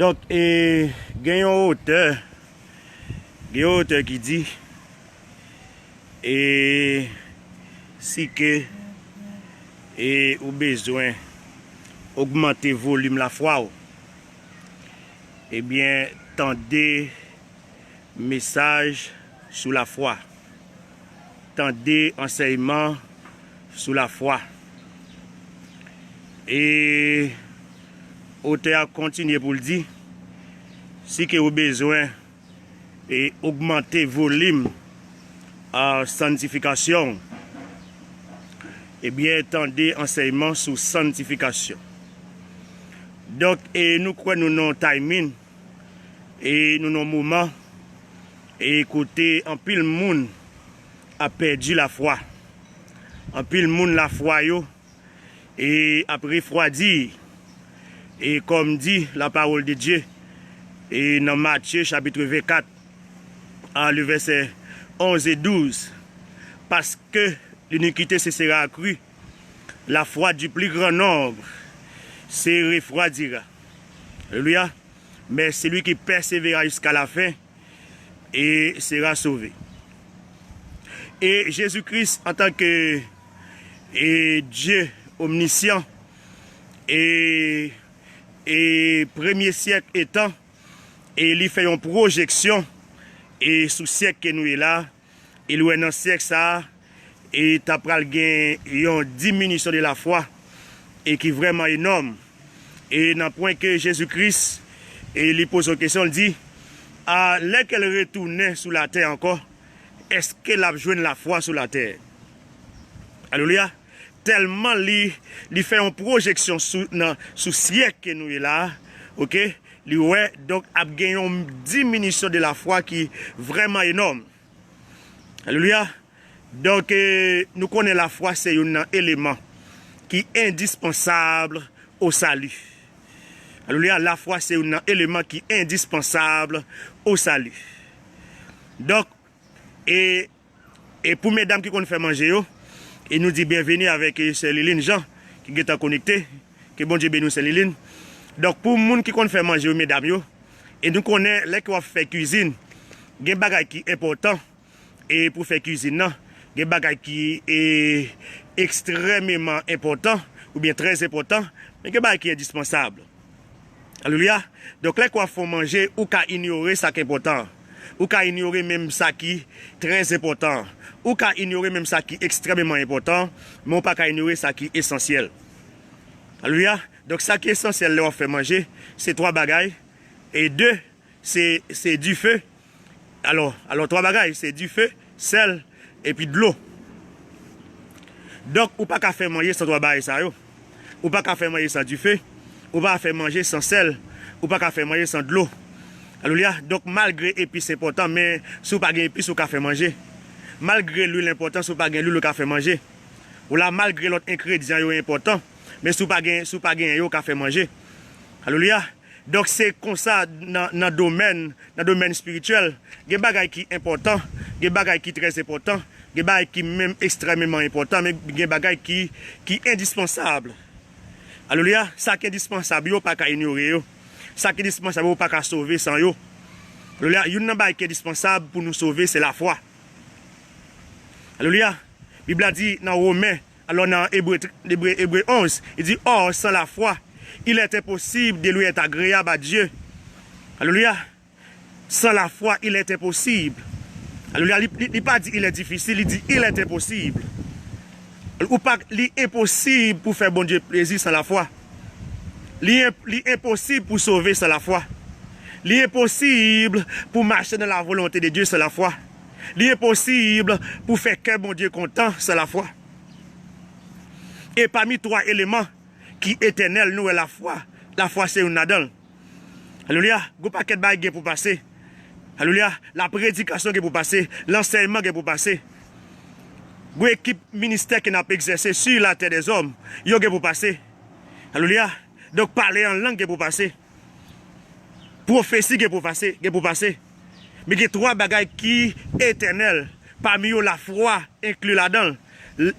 Donc, il y a un auteur qui dit, et si que ou besoin augmenter volume la foi, eh bien, tendez message sur la foi, tendez enseignement sur la foi. Et auteur a continué pour le dire, si que vous besoin et augmenter volume à sanctification, eh bien, tendez enseignement sur sanctification. Donc, et nous croyons nous non timing et nous non moment et écoutez, en pile monde a perdu la foi. En pile monde la foi yo et a refroidi. Et comme dit la parole de Dieu, et dans Matthieu chapitre 24, le verset 11 et 12, parce que l'iniquité se sera accrue, la foi du plus grand nombre se refroidira. Alléluia. Mais celui qui persévérera jusqu'à la fin et sera sauvé. Et Jésus-Christ, en tant que Dieu omniscient et premier siècle étant, et il fait une projection et sous siècle que nous est là, et nous dans siècle ça, et tu as une diminution de la foi et qui est vraiment énorme. Et dans le point que Jésus-Christ, et il pose une question, il dit, à l'heure qu'elle retourne sur la terre encore, est-ce qu'elle a besoin de la foi sur la terre? Alléluia. Tellement il fait une projection sous siècle que nous est là, ok? Ouais, donc a gagné une diminution de la foi qui est vraiment énorme. Alléluia. Donc nous connaissons la foi, c'est un élément qui est indispensable au salut. Alléluia, la foi c'est un élément qui est indispensable au salut. Donc, et pour mesdames qui fait manger, il nous dit bienvenue avec Céline Jean qui est connecté, que bon Dieu bénisse Céline. Donc pour les gens qui fait manger, mesdames, et nous connaissons les qui fait cuisine, il y a des choses qui sont importantes. Et pour faire cuisine, il y a des choses qui sont extrêmement importantes, ou bien très importantes, mais il y a des choses qui sont indispensables. Alléluia. Donc là, quand faut manger, ou qu'à ignorer ça qui est important, ou qu'à ignorer même ça qui est très important, ou qu'à ignorer même ça qui est extrêmement important, mais on pas qu'à ignorer ça qui est essentiel. Alléluia. Donc ça qui est essentiel, là, on fait manger, c'est 3 bagailles, et 2, c'est du feu. Alors 3 bagailles, c'est du feu, sel, et puis de l'eau. Donc, ou pas qu'à faire manger sans 3 bagailles, ça, yo. Ou pas qu'à faire manger sans du feu, ou pas qu'à faire manger sans sel, ou pas qu'à faire manger sans de l'eau. Alléluia. Donc, malgré épices, c'est important, mais si vous n'avez pas d'épices, vous n'avez pas fait manger. Malgré l'huile, l'important, si vous n'avez pas l'huile, vous n'avez pas fait manger. Ou là, malgré l'autre ingrédient, c'est important, mais si vous n'avez pas d'huile, vous n'avez fait manger. Alléluia. Donc, c'est comme ça dans le domaine spirituel. Il y a des choses qui sont importantes, il y a des choses qui sont très importantes, il y a des choses qui sont même extrêmement importantes, mais il y a des choses qui sont indispensables. Alléluia. Ça qui est indispensable, il ne faut pas ignorer. Ça qui est indispensable, il ne faut pas sauver sans eux. Alléluia. Il y a une chose qui est indispensable pour nous sauver, c'est la foi. Alléluia. La Bible a dit dans Romains, alors dans Hébreu 11, il dit, or, sans la foi, il est impossible de lui être agréable à Dieu. Alléluia. Sans la foi, il est impossible. Alléluia. Il n'a pas dit il est difficile, il dit il est impossible. Ou pas, il est impossible pour faire bon Dieu plaisir sans la foi. Il est impossible pour sauver sans la foi. Il est impossible pour marcher dans la volonté de Dieu sans la foi. Il est impossible pour faire que bon Dieu content sans la foi. Et parmi 3 éléments qui est éternel, nous, est la foi. La foi, c'est une nadal. Alléluia. Il y a un paquet de bagages pour passer. Alléluia. La prédication qui est pour passer. L'enseignement qui est pour passer. Il y a une équipe ministère qui n'a pas exercé sur la terre des hommes. Il y a pour passer. Alléluia. Donc, parler en langue qui est pour passer. Prophétie qui est pour passer. Mais il y a 3 bagages qui sont éternels. Parmi eux, la foi inclut là-dedans.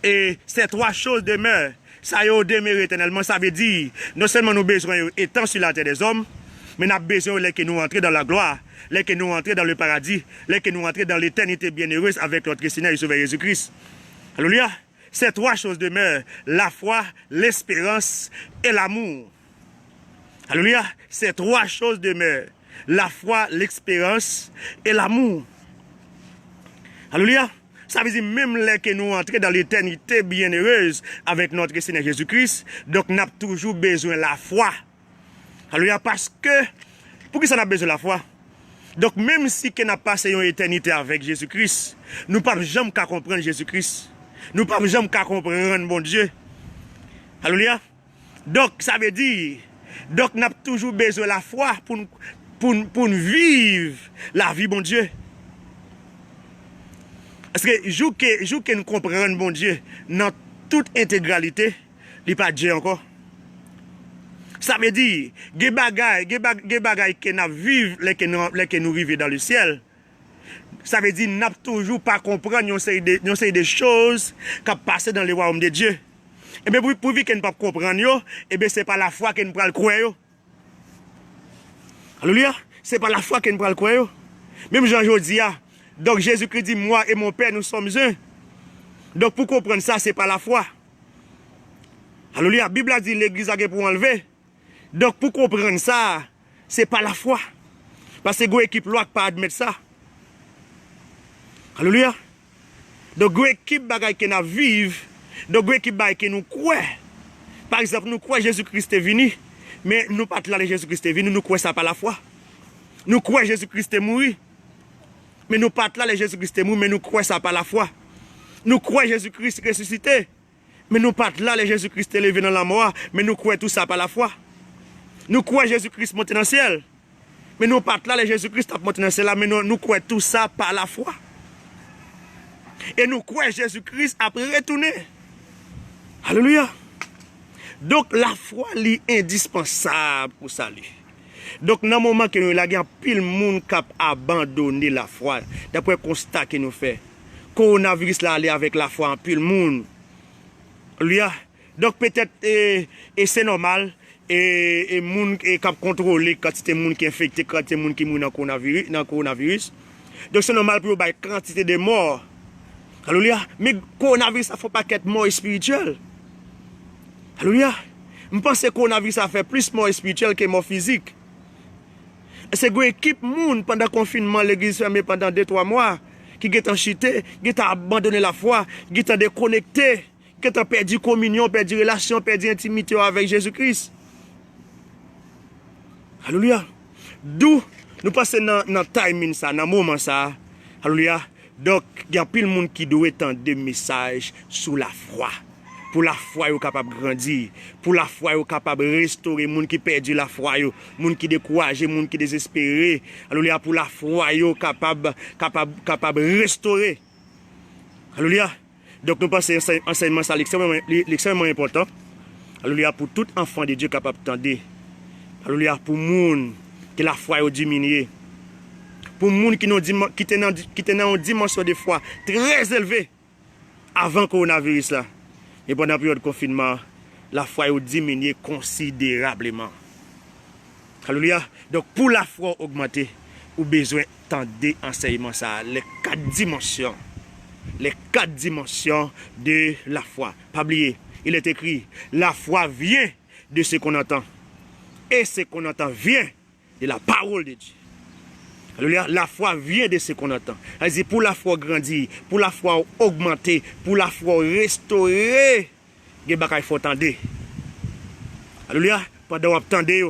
Et ces 3 choses demeurent. Ça y est demeuré éternellement. Ça veut dire, non seulement nous besoin étant sur la terre des hommes, Mais nous avons besoin que nous entrions dans la gloire, que nous entrions dans le paradis, que nous entrions dans l'éternité bienheureuse avec notre Seigneur et Sauveur Jésus-Christ. Alléluia. Ces trois choses demeurent, la foi, l'espérance et l'amour. Alléluia. Ces trois choses demeurent, la foi, l'espérance et l'amour. Alléluia. Ça veut dire même que nous entrons dans l'éternité bienheureuse avec notre Seigneur Jésus-Christ, donc nous avons toujours besoin de la foi. Alléluia. Parce que, pour qui ça a besoin de la foi? Donc même si nous avons passé une éternité avec Jésus-Christ, nous ne pouvons jamais comprendre Jésus-Christ. Nous ne pouvons jamais comprendre mon Dieu. Alléluia. Donc ça veut dire, donc nous avons toujours besoin de la foi pour vivre la vie, mon Dieu. Parce que jour que nous comprenons mon Dieu dans toute intégralité, il n'est pas Dieu encore. Ça veut dire, il y a des bagailles que nous vivons, que nous vivons dans le ciel. Ça veut dire, nous n'avons toujours pas compris une série de choses qui passent dans le royaume de Dieu. Et bien, pour que nous ne comprenions pas, et bien, ce n'est pas la foi que nous prenons le croire. Alléluia. Ce n'est pas la foi que nous prenons le croire. Même Jean dis, donc Jésus-Christ dit, moi et mon Père, nous sommes un. Donc pour comprendre ça, ce n'est pas la foi. Alléluia. La Bible a dit, l'église a pour enlever. Donc pour comprendre ça, ce n'est pas la foi. Parce que l'équipe ne peut pas admettre ça. Alléluia. Donc l'équipe qui nous vivons, donc l'équipe qui nous croit. Par exemple, nous croyons Jésus-Christ est venu, mais nous ne pas là Jésus-Christ est venu, nous croyons ça par la foi. Nous croyons Jésus-Christ est mort, mais nous pas là Jésus-Christ est mort, mais nous croyons ça par la foi. Nous croyons Jésus-Christ ressuscité, mais nous pas là Jésus-Christ est levé dans la mort, mais nous croyons tout ça par la foi. Nous croyons Jésus-Christ monté dans le ciel, mais nous pas là Jésus-Christ monté dans le ciel, mais nous croyons tout ça par la foi. Et nous croyons Jésus-Christ après retourner. Alléluia. Donc la foi est indispensable pour salut. Donc dans le moment que nous avons pile de monde qui a abandonné la foi, d'après le constat que nous faisons, coronavirus là allé avec la foi en pile de monde. Alléluia. Donc peut-être c'est normal et monde qui a contrôlé quantité de monde qui est infecté, quantité de monde qui meurt dans le coronavirus. Donc c'est normal pour la quantité de morts. Alléluia. Mais le coronavirus, ça ne faut pas qu'être mort spirituel. Alléluia. Je pense que le coronavirus, ça fait plus mort spirituel que mort physique. C'est une équipe monde pendant le confinement, l'église fermée pendant 2-3 mois, qui ont chuté, qui ont abandonné la foi, qui ont déconnecté, qui ont perdu communion, perdu relation, perdu intimité avec Jésus-Christ. Alléluia. D'où nous passons dans le timing, dans le moment ça. Alléluia. Donc, il y a plus de monde qui doit entendre des messages sur la foi. Pour la foi, ils sont capables de grandir. Pour la foi, ils sont capables de restaurer les gens qui perdent la foi, les gens qui découragés, les gens qui désespérés. Alléluia. Pour la foi, ils sont capables de restaurer. Alléluia. Donc, nous passons enseignement, c'est l'extrêmement important. Alléluia. Pour tout enfant de Dieu capable d'entendre. Alléluia. Pour les gens que la foi a diminué. Pour les gens qui étaient dans une dimension de foi très élevée avant le coronavirus là. Et pendant la période de confinement, la foi a diminué considérablement. Alléluia. Donc pour la foi augmenter, vous avez besoin d'entendre enseignement ça, les 4 dimensions. Les 4 dimensions de la foi. Pas oublier, il est écrit, la foi vient de ce qu'on entend. Et ce qu'on entend vient de la parole de Dieu. Alléluia. La foi vient de ce qu'on entend. C'est pour la foi grandir, pour la foi augmenter, pour la foi restaurer, il faut attendre. Alléluia. Pendant que vous attendez,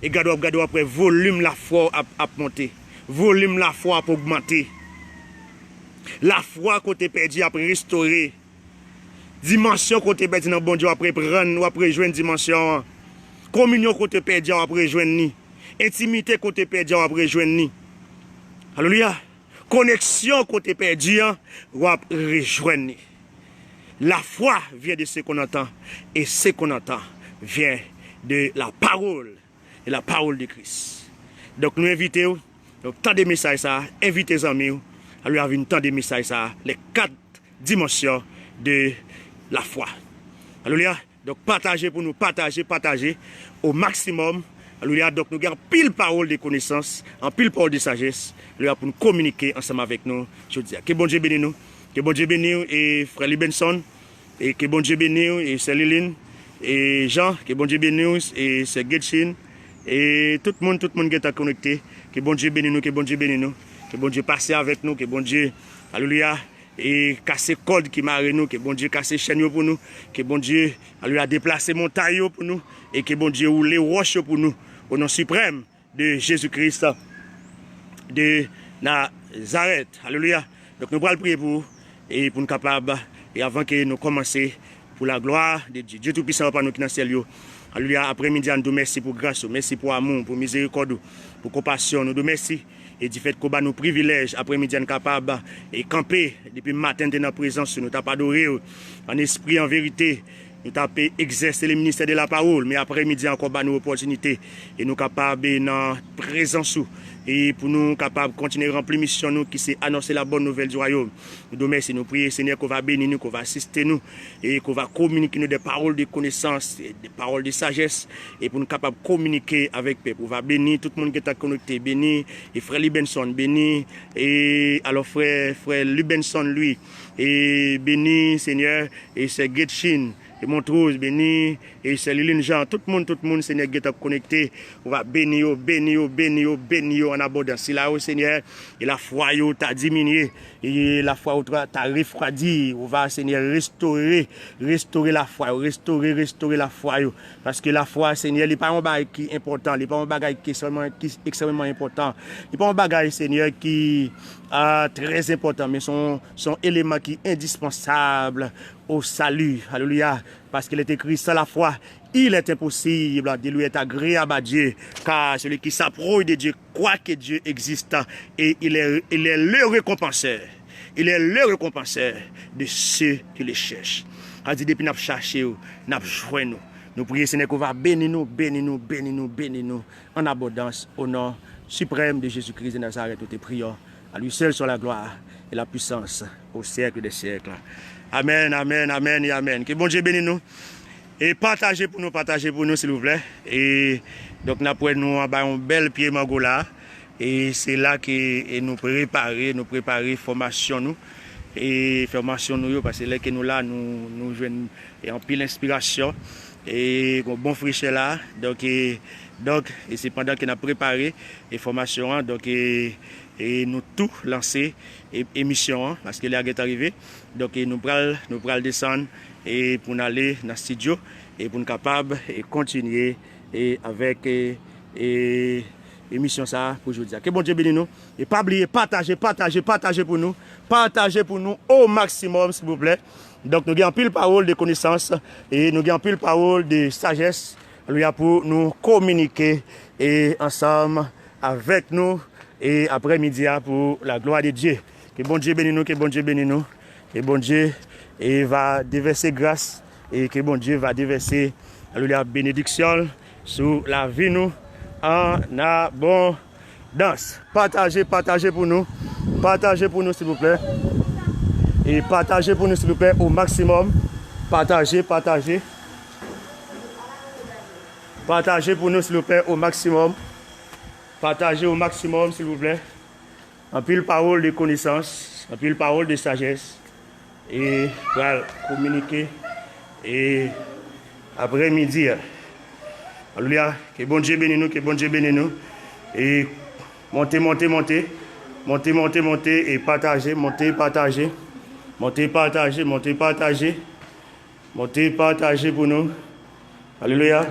et regardez après, volume la foi à monter. Volume la foi à augmenter. La foi qu'on t'a perdu après restaurer. Dimension qu'on t'a perdu dans le bon Dieu après prendre ou après rejoindre dimension. Communion qu'on t'a perdu après rejoindre. Intimité qu'on t'a perdu après rejoindre. Alléluia. Connexion qu'on t'a perdu ou après rejoindre. La foi vient de ce qu'on entend et ce qu'on entend vient de la parole de Christ. Donc nous invitons, tant de messages ça, invitez les amis, à lui avoir tant de messages ça, les 4 dimensions de la foi. Alléluia. Donc partagez pour nous, partagez au maximum Alléluia. Donc nous avons pile parole de connaissance, en pile parole de sagesse. Alléluia, pour nous communiquer ensemble avec nous. Je dis, que bon Dieu bénisse nous. Que bon Dieu bénisse et frère Libenson. Et que bon Dieu bénisse et c'est Liline. Et Jean, que bon Dieu bénisse et c'est Getchin. Et tout le monde qui est connecté. Que bon Dieu bénisse nous, que bon Dieu bénisse nous. Que bon Dieu passe avec nous, que bon Dieu, alléluia, et casser code qui marre nous, que bon Dieu casse chaîne pour nous, que bon Dieu, alléluia, déplacer montagne pour nous, et que bon Dieu roule roches pour nous, au nom suprême de Jésus-Christ de Nazareth. Alléluia. Donc nous allons prier pour nous capables, et avant que nous commencions, pour la gloire de Dieu. Dieu Tout-Puissant, par nous qui dans le ciel. Alléluia. Après-midi, nous merci pour grâce, merci pour amour, pour miséricorde, pour compassion. Nous merci. Et du fait qu'on a nos privilèges, après-midi, nous capables de camper depuis le matin de notre présence. Nous t'avons adoré en esprit, en vérité. Nous t'avons exercé le ministère de la parole. Mais après-midi, encore nos opportunités. Et nous capables de notre présence. Et pour nous capables de continuer à remplir mission nous qui c'est annoncer la bonne nouvelle du royaume. Nous nous merci, nous prions Seigneur qu'on va bénir nous, qu'on va assister nous et qu'on va communiquer nous des paroles de connaissance, des paroles de sagesse et pour nous capables de communiquer avec peuple. On va bénir tout le monde qui est connecté, bénir et frère Libenson, bénir et alors frère Libenson lui et bénir Seigneur et c'est Getchin. Et Montrose, béni, et c'est Liline Jean, tout le monde, Seigneur, qui est connecté. On va bénir en abondance. Si là, Seigneur, et la foi t'a diminué, et la foi t'a refroidi, on va, Seigneur, restaurer la foi, restaurer la foi. Parce que la foi, Seigneur, il n'est pas un bagage qui est important, il n'est pas un bagage qui est extrêmement important. Il n'est pas un bagage, Seigneur, qui est très important, mais son élément qui est indispensable au salut. Alléluia. Parce qu'il est écrit, sans la foi, il est impossible de lui être agréable à Dieu. Car celui qui s'approche de Dieu croit que Dieu existe et il est le récompenseur. Il est le récompenseur de ceux qui le cherchent. A dit depuis nous chercher, nous jouons nous. Nous prions Seigneur qu'on va bénir nous en abondance au nom suprême de Jésus-Christ de Nazareth. Toutes les prières à lui seul sur la gloire et la puissance au siècle des siècles. Amen, amen, amen et amen. Que bon Dieu bénisse nous. Et partagez pour nous, s'il vous plaît. Et donc, nous avons un bel pied mangola. Et c'est là que nous préparer formation nous. Et formation nous, parce que là que nous là, nous jouons en pile inspiration. Et bon friché là. Donc, et c'est pendant que nous avons préparé les formations. Donc, et nous tout lancer émission parce que l'air est arrivé. Donc nous pral descendre et pour aller dans le studio et pour nous capable et continuer et avec émission ça pour aujourd'hui. Que bon Dieu bénisse nous et pas oublier partager pour nous au maximum s'il vous plaît. Donc nous avons pile parole de connaissance et nous avons pile parole de sagesse pour nous communiquer et ensemble avec nous. Et après-midi pour la gloire de Dieu. Que bon Dieu bénisse nous, que bon Dieu bénisse nous. Que bon Dieu va déverser grâce et que bon Dieu va déverser la bénédiction sur la vie nous en abondance. Partagez pour nous. Partagez pour nous s'il vous plaît. Et partagez pour nous s'il vous plaît au maximum. Partagez. Partagez pour nous s'il vous plaît au maximum. Partagez au maximum, s'il vous plaît. En pile parole de connaissance, en pile parole de sagesse. Et pour communiquer. Et après-midi. Alléluia. Que bon Dieu bénisse nous, que bon Dieu bénisse nous. Et montez. Et partagez, partagez pour nous. Alléluia.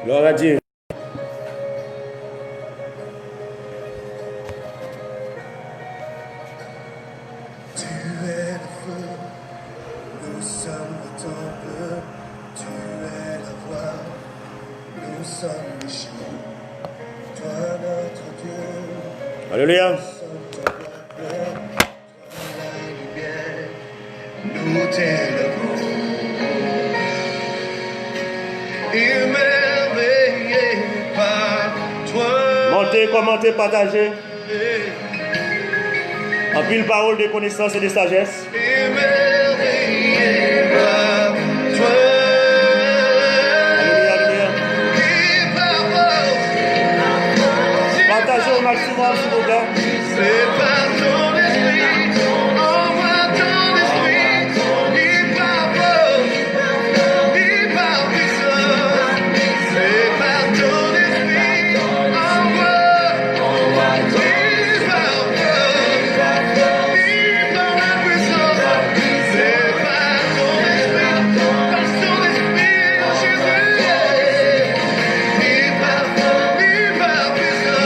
Gloire à Dieu. Tu es le feu, nous sommes le temple. Tu es la voix, nous sommes les chemins. Toi notre Dieu. Alléluia. Nous sommes ton peuple, toi la lumière. Nous t'élevons. Montez, commentez, partagez. En pile parole de connaissance et de sagesse. émerveillé par toi. Alléluia, alléluia. Et par force, Partagez au maximum, s'il vous plaît. c'est par ton esprit, envoie ton esprit. Et par force, et par puissance, c'est par ton esprit, envoie. Et par force, et par la puissance, c'est par ton esprit, oh Jésus. Et par force, et par puissance.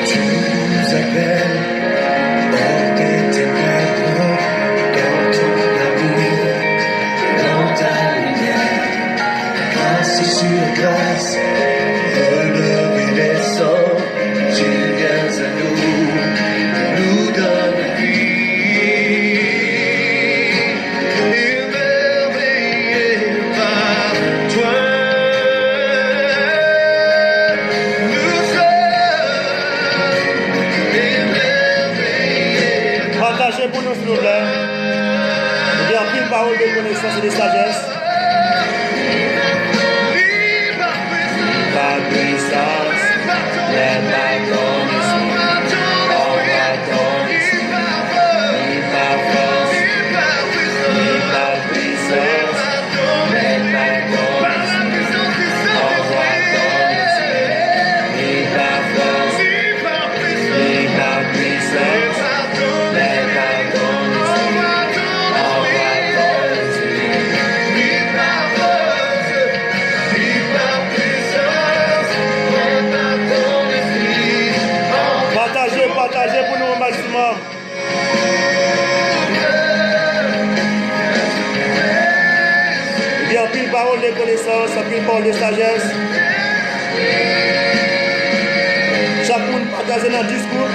Tu nous appelles hors des ténèbres, dans ton amour, dans ta lumière. Grâce sur grâce, relevé des sorts, tu viens à nous donnes vie. Émerveillé par toi, nous sommes émerveillés. Partagez pour nous, s'il vous plaît. Et en pile parole de connaissance et de sagesse. Par puissance, mais par ton esprit. Envoie ton esprit. Par force, par puissance, mais par ton esprit. Envoie ton esprit. Par force, par puissance, mais par ton esprit. Envoie ton esprit. Partagez, partagez pour nous au maximum. Il y a pile parole de connaissance, pile parole de sagesse. Chacun partage dans le discours.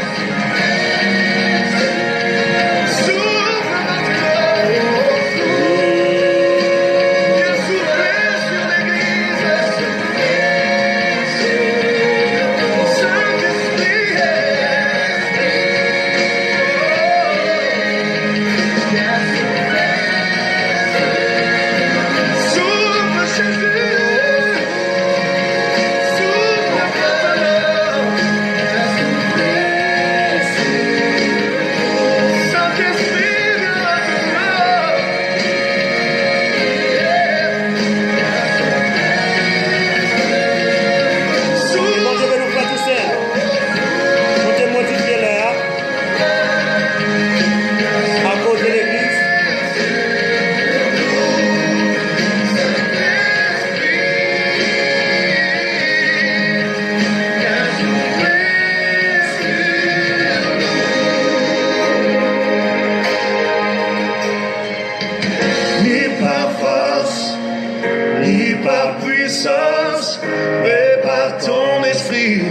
Mais par ton esprit,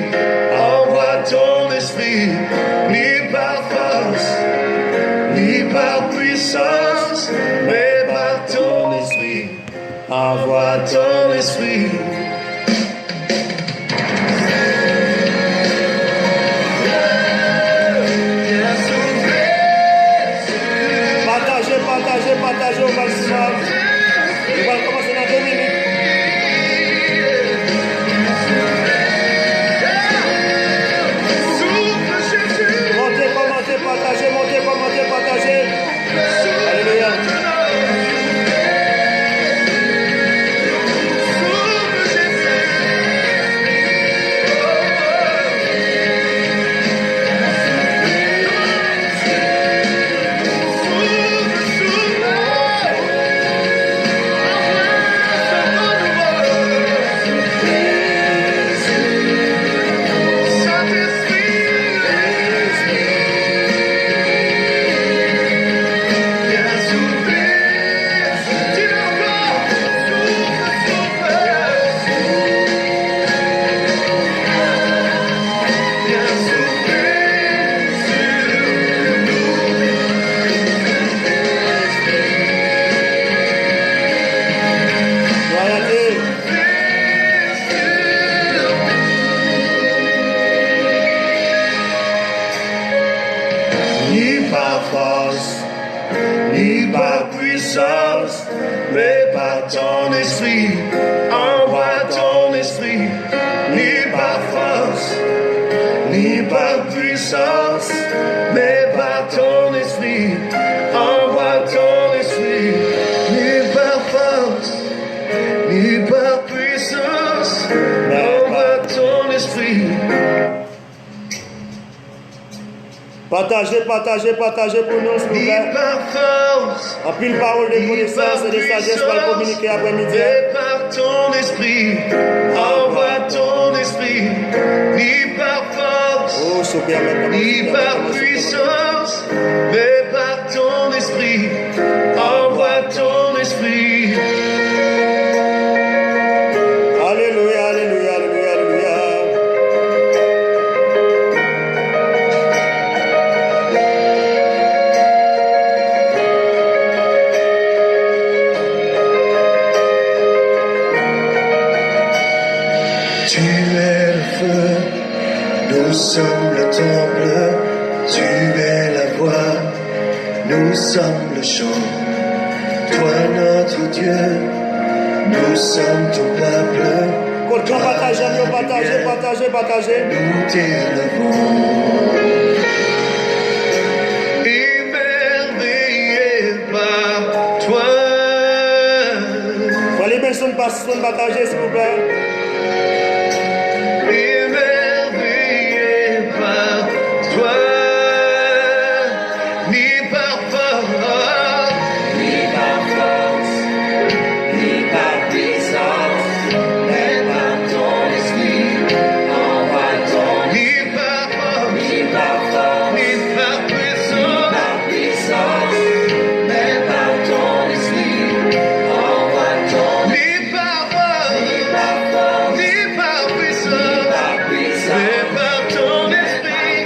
envoie ton esprit, ni par force, ni par puissance, mais par ton esprit, envoie ton esprit. Partagez, partagez, partagez au maximum. On va commencer dans 2 minutes. Partagez, montez, commentez, partagez. Alléluia. ton esprit, envoie ton esprit, ni par force, ni par puissance, mais par ton esprit, envoie ton esprit, ni par force, ni par puissance, envoie ton esprit. Partagez pour nous, s'il vous Ni plaît. par force, En pile parole de connaissance et de sagesse pour le communiquer après-midi. mais par ton esprit, envoie ton esprit, ni par force, Oh, super, ni par puissance, mais par ton esprit, envoie ton esprit. Alléluia, alléluia, alléluia, alléluia. Tu es le feu, nous sommes le temple, tu es la voix, nous sommes le chant. Toi notre Dieu, nous sommes ton peuple. Quand on partage, partagez. Nous t'élevons. Émerveillé par toi. Faut aller bien son partager, s'il vous plaît. Émerveillé par toi. Ni par force, ni par force, ni par puissance, mais par ton esprit, envoie ton ni par force, ni par force, ni par puissance, mais par ton esprit, envoie ton ni par force, ni par force, ni par puissance, mais par ton esprit,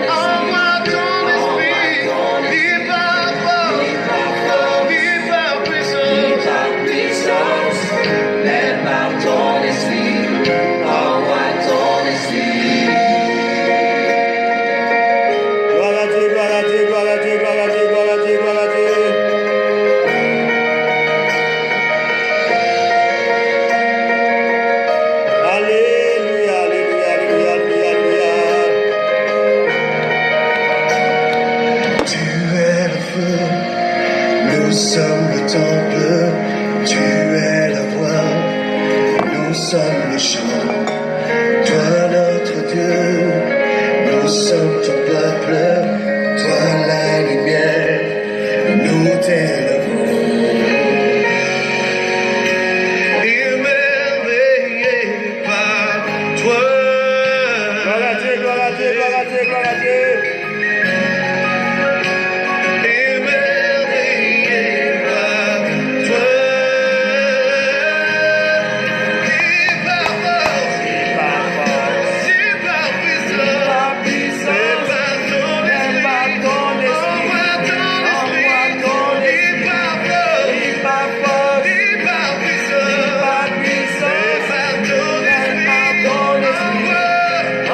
envoie ton esprit, ni par force, ni par puissance, mais par ton esprit, envoie ton esprit. Gloire à Dieu, gloire à Dieu, gloire à Dieu, gloire à Dieu, gloire à Dieu, gloire à Dieu. Alléluia, alléluia, alléluia, alléluia, alléluia. Tu es le feu, nous sommes le temple, tu es la voix, nous sommes le chant. Toi notre Dieu, nous sommes ton peuple, toi la lumière, nous t'élevons. Émerveillé par toi. Gloire à Dieu, gloire à Dieu, gloire à Dieu, gloire à Dieu. Émerveillé par toi. Ni par force, ni par puissance, mais par ton esprit, envoie ton esprit. Ni par force, ni par puissance, mais par ton esprit,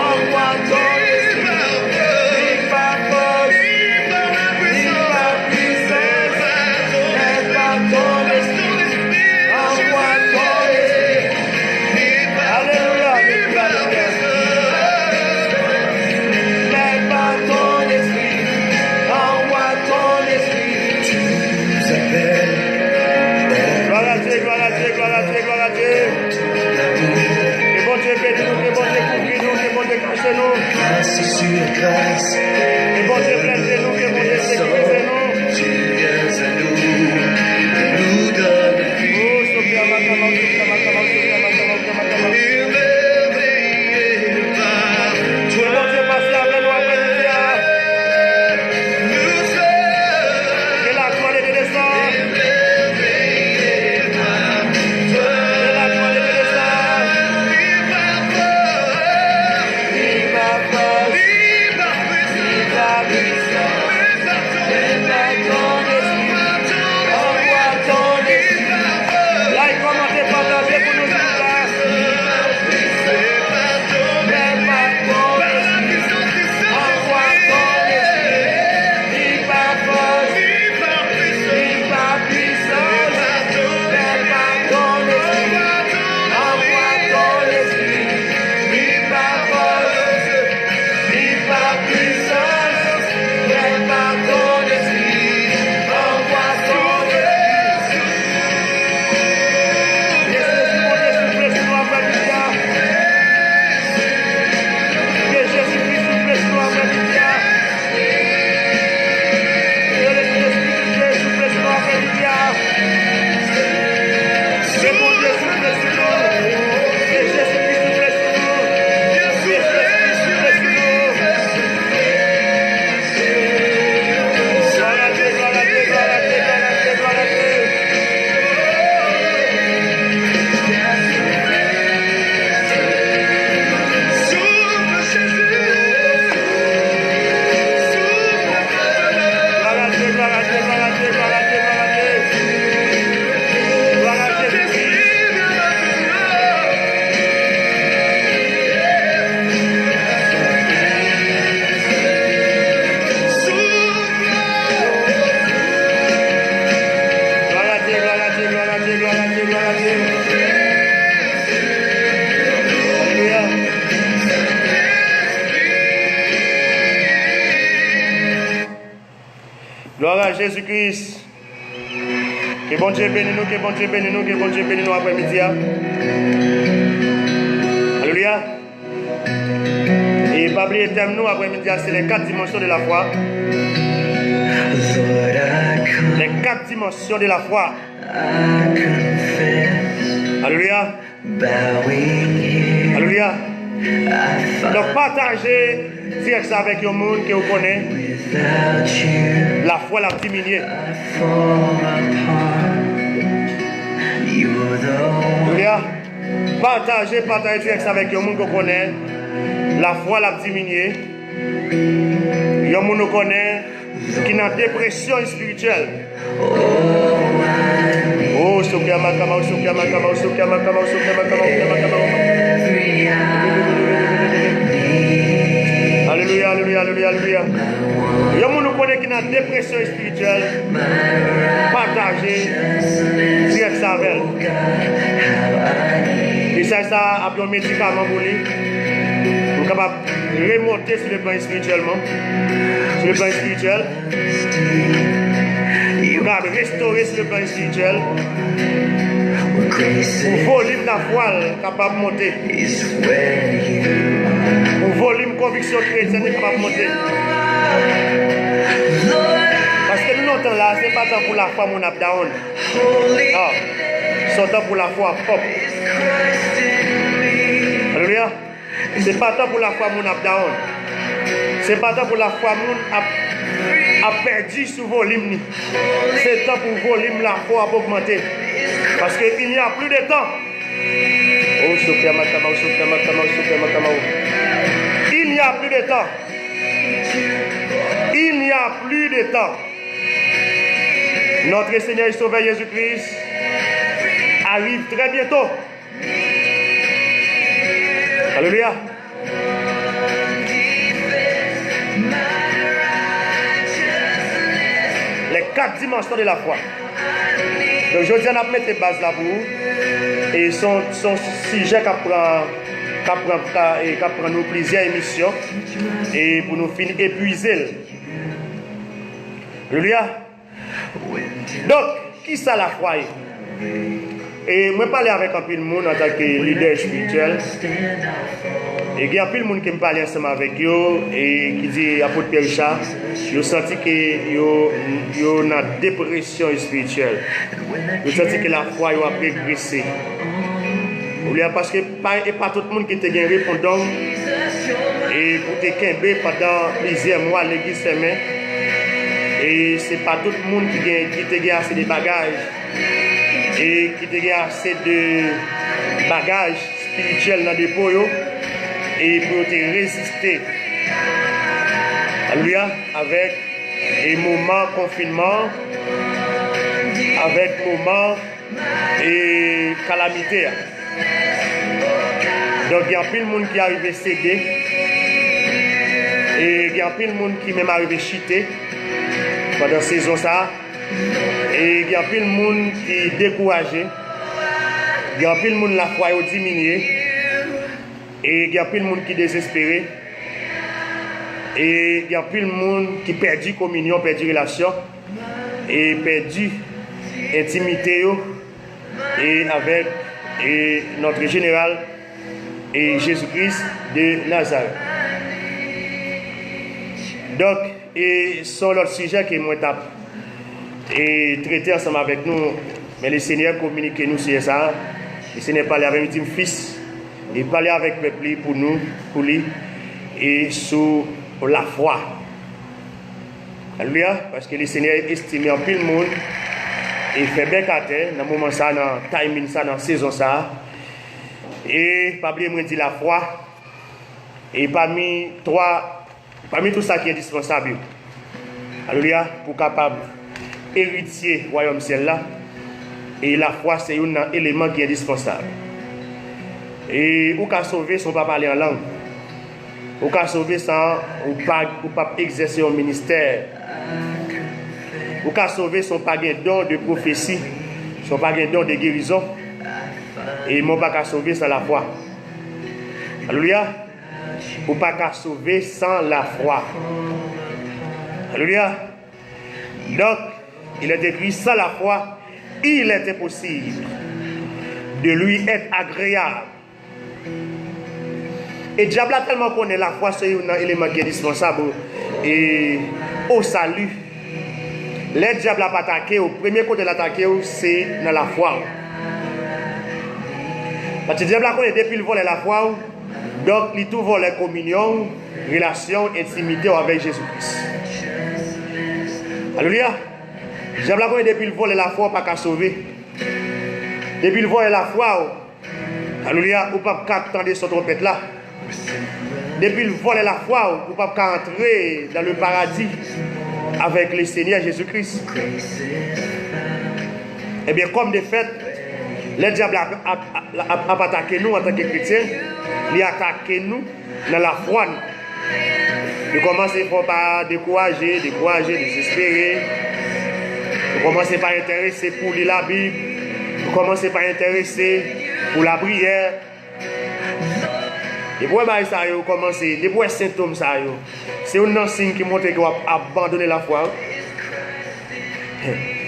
envoie ton esprit. Ni par force, ni par puissance, mais par ton esprit, envoie ton esprit. Ni par mais par ton esprit, envoie ton esprit. Tu nous appelles. Gloire à Dieu, gloire à Dieu, gloire à Dieu, gloire à Dieu. Que bon Dieu bénisse nous, que bon Dieu couvre nous, que bon Dieu cache nous. Grâce sur grâce. Que bon Dieu blesse nous, que bon Dieu sécurise nous. Tu viens à nous, nous donne vie. Oh, Sophia, Matama, Sophia, Matama, Sophia, Matama, Sophia, Matama. Émerveillé par Que toi. bon Dieu passe avec nous après-midi. Nous sommes Que la gloire de descend. émerveillés par toi. Que la gloire de descend. Ni par force, Ni par force, ni par puissance, ni par puissance. Jésus-Christ. Que bon Dieu bénisse nous, que bon Dieu bénisse nous, que bon Dieu bénisse nous après-midi. Alléluia. Et pas oublier le thème nous après-midi, c'est les 4 dimensions de la foi. Les 4 dimensions de la foi. Alléluia. Alléluia. Donc partagez direct ça avec le monde que vous connaissez. La foi l'a diminué. Alléluia. Partagez direct ça avec le monde que vous connaissez. La foi l'a diminué. Le monde nous connaît qui est en dépression spirituelle. Oh, Alléluia, alléluia, alléluia, alléluia. Il y a des gens qui connaissent qui ont une dépression spirituelle. Partagez, direct ça avec. Et ça a un médicament pour lui. Pour capable remonter sur le plan spirituellement. Sur le plan spirituel. Pour restaurer sur le plan spirituel. Pour volume la voile capable de monter. Pour volume conviction chrétienne capable de monter. Parce que nous n'entendons là, ce n'est pas tant pour la foi mon up down. Non. C'est tant pour la foi propre. Alléluia. C'est pas tant pour la foi mon up down. C'est pas tant pour la foi mon a perdu sous volume. C'est temps pour volume la foi pour augmenter. Parce qu'il n'y a plus de temps. Il n'y a plus de temps. Il n'y a plus de temps. Notre Seigneur et Sauveur Jésus-Christ arrive très bientôt. Alléluia. Les 4 dimensions de la foi. Donc aujourd'hui on a mis les bases là pour vous. Et son sujet qui prend nous plusieurs émissions et pour nous finir épuiser. Alléluia. Donc, qui ça la foi? Et moi parler avec un peu de monde en tant que leader spirituel. Et il y a un peu de monde qui me parle ensemble avec eux et qui dit apôtre Pierre Richard, ils ont senti que ils ont une dépression spirituelle. Ils ont senti que la foi a régressé. Parce que pas tout le monde qui te gagne répondant et pour te quimber pendant plusieurs mois à l'église fermée. Et c'est pas tout le monde qui te gagne assez de bagages et qui te gagne assez de bagages spirituels dans le dépôt et pour te résister. Alléluia, avec les moments confinement, avec moments et calamité. Donc il y a plein de monde qui arrive à céder et il y a plein de monde qui même arrive à chuter pendant cette saison ça. Et il y a plein de monde qui est découragé. Il y a plein de monde la foi est diminuée. Et il y a plein de monde qui est désespéré. Et il y a plein de monde qui perdu communion, perdu relation et perdu intimité et avec notre général et Jésus-Christ de Nazareth. Donc, et sur l'autre sujet que moi tape et traiter ensemble avec nous, mais le Seigneur communique nous sur ça. Le Seigneur parle avec notre fils et parler avec le peuple pour nous, pour lui et sur la foi. Alléluia, parce que le Seigneur estime en pile monde et fait bien qu'à terre dans le moment ça, dans le timing ça, dans la saison ça. Et pas oublier moi dire la foi et parmi tout ça qui est indispensable. Alléluia, pour capable héritier royaume ciel là. Et la foi c'est un élément qui est indispensable. Et ou qu'à sauver son pas parler en langue. Ou qu'à sauver sans ou pas exercer un ministère. Ou qu'à sauver son pas gain don de prophétie, son pas gain don de guérison. Et mon pas qu'à sauver sans la foi. Alléluia. Ou pas qu'à sauver sans la foi. Alléluia. Donc, il est écrit, sans la foi, il est impossible de lui être agréable. Et diable a tellement connaît la foi, c'est un élément qui est indispensable et au salut. Le diable a pas attaqué, au premier côté de l'attaquer, c'est dans la foi. Parce que le diable a connaît depuis le vol de la foi, donc il tout vole la communion, relation, intimité avec Jésus-Christ. Alléluia. Le diable a connaît depuis le vol de la foi, pas qu'à sauver. Depuis le vol de la foi, alléluia, ou pas qu'à attendre cette trompette là. Depuis le vol de la foi, ou pas qu'à entrer dans le paradis avec le Seigneur Jésus-Christ. Eh bien, comme de fait, le diable a attaqué nous en tant que chrétiens, il a attaqué nous dans la foi. Il commence par décourager, désespérer. Il commence par intéresser pour lire la Bible. Il commence par intéresser pour la prière. Et pour ça, commencer, les symptômes, c'est un signe qui montre qu'il va abandonner la foi.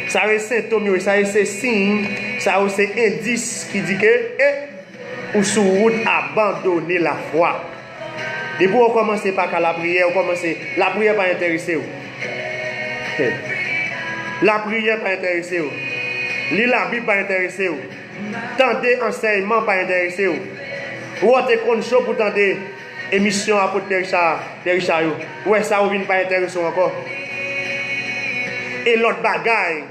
Ça c'est symptôme, ça c'est signe, ça c'est indice qui dit que ou sur route abandonner la foi. Depuis on commence par la prière, la prière pas intéressé. La prière pas intéressé. Lire la Bible pas intéressé. Tenter enseignement pas intéressé. Ou êtes qu'on chaud pour tenter émission à Pote Richard. Ouais, ça ou vient pas intéressant encore. Et l'autre bagaille,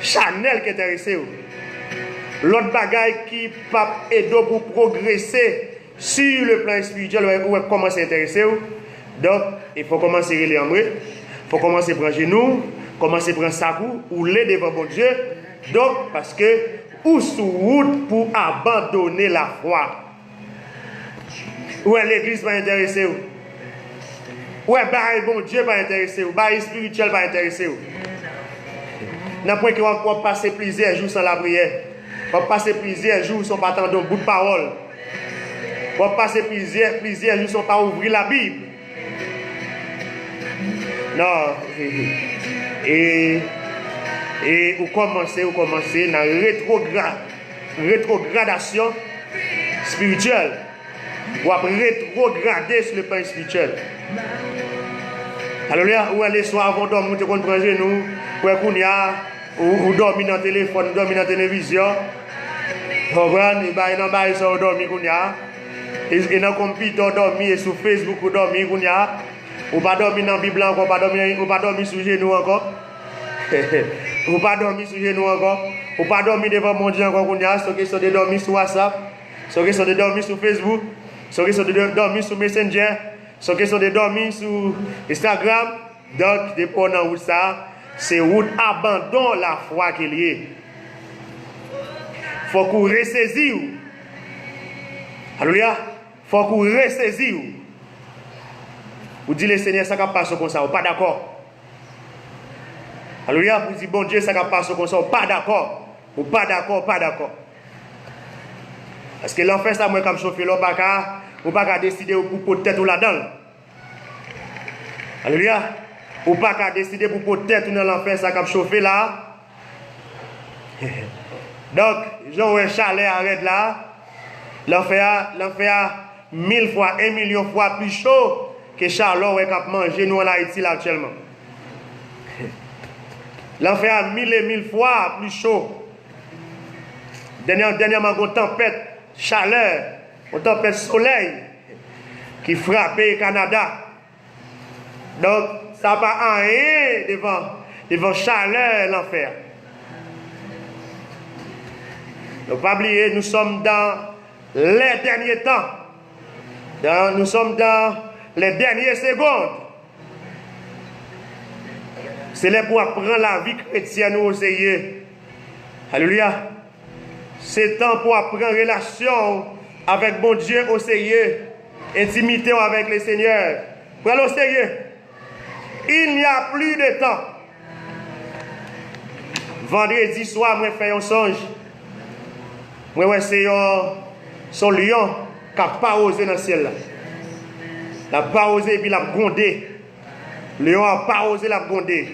Chanel qui est intéressé. L'autre bagaille qui peut aider pour progresser sur le plan spirituel, ou commencer à intéresser. Donc, il faut commencer à lire en vrai. Il faut commencer à prendre genoux, commencer à prendre sa roue, ou les devant bon Dieu. Donc, parce que, ou sous route pour abandonner la foi. Ou l'église va intéresser. Ou bon Dieu va intéresser. Ou spirituel va intéresser. N'a point qu'on va passer plusieurs jours sans la prière. On va passer plusieurs jours sans pas attendre un bout de parole. On va passer plusieurs jours sans pas ouvrir la Bible. Non. Et vous commencez dans la rétrogradation spirituelle. Ou après rétrograder sur le plan spirituel. Alors là, où aller soir avant de dormir, vous prendre genoux, ou dormir dans le téléphone, dormir dans la télévision. Vous comprenez? Vous dormir, et dans le computer, dormir sur Facebook, vous dormir, ou pas dormir dans la Bible encore, ou pas dormir sur genoux encore. Ou pas dormir sur genoux encore, ou pas dormir devant mon Dieu encore, c'est question de dormir sur WhatsApp, c'est question de dormir sur Facebook. C'est question de dormir sur Messenger, c'est question de dormir sur Instagram. Donc, dépendant de ça, c'est route abandon la foi qu'il y a. Il faut qu'on ressaisisse. Alléluia. Il faut qu'on ressaisisse. Vous dites le Seigneur, ça ne passe comme ça, vous pas d'accord. Alléluia. Vous dites bon Dieu, ça ne passe comme ça, vous pas d'accord. Vous pas d'accord, pas d'accord. Parce que l'enfer, ça, moi, comme chauffer l'eau, ou pas décider pour porter tête ou là-dedans. Alléluia. Ou pas décider pour porter tête ou dans l'enfer, ça, comme chauffer là. Donc, j'ai un chalet arrête là. L'enfer a 1000 fois, 1 million fois plus chaud que Charlotte qui a mangé nous en Haïti là actuellement. L'enfer a 1000 et 1000 fois plus chaud. Dernièrement, une tempête, chaleur, une tempête soleil qui frappe le Canada. Donc, ça n'a pas rien devant chaleur l'enfer. Ne pas oublier, nous sommes dans les derniers temps. Nous sommes dans les dernières secondes. C'est là pour apprendre la vie chrétienne au Seigneur. Alléluia. C'est temps pour apprendre relation avec bon Dieu au Seigneur. Intimité avec le Seigneur. Prenez au Seigneur. Il n'y a plus de temps. Vendredi soir, moi, je fais un songe. Moi, c'est son lion qui n'a pas osé dans le ciel. Il n'a pas osé et puis il a grondé. Le lion n'a pas osé la gronder.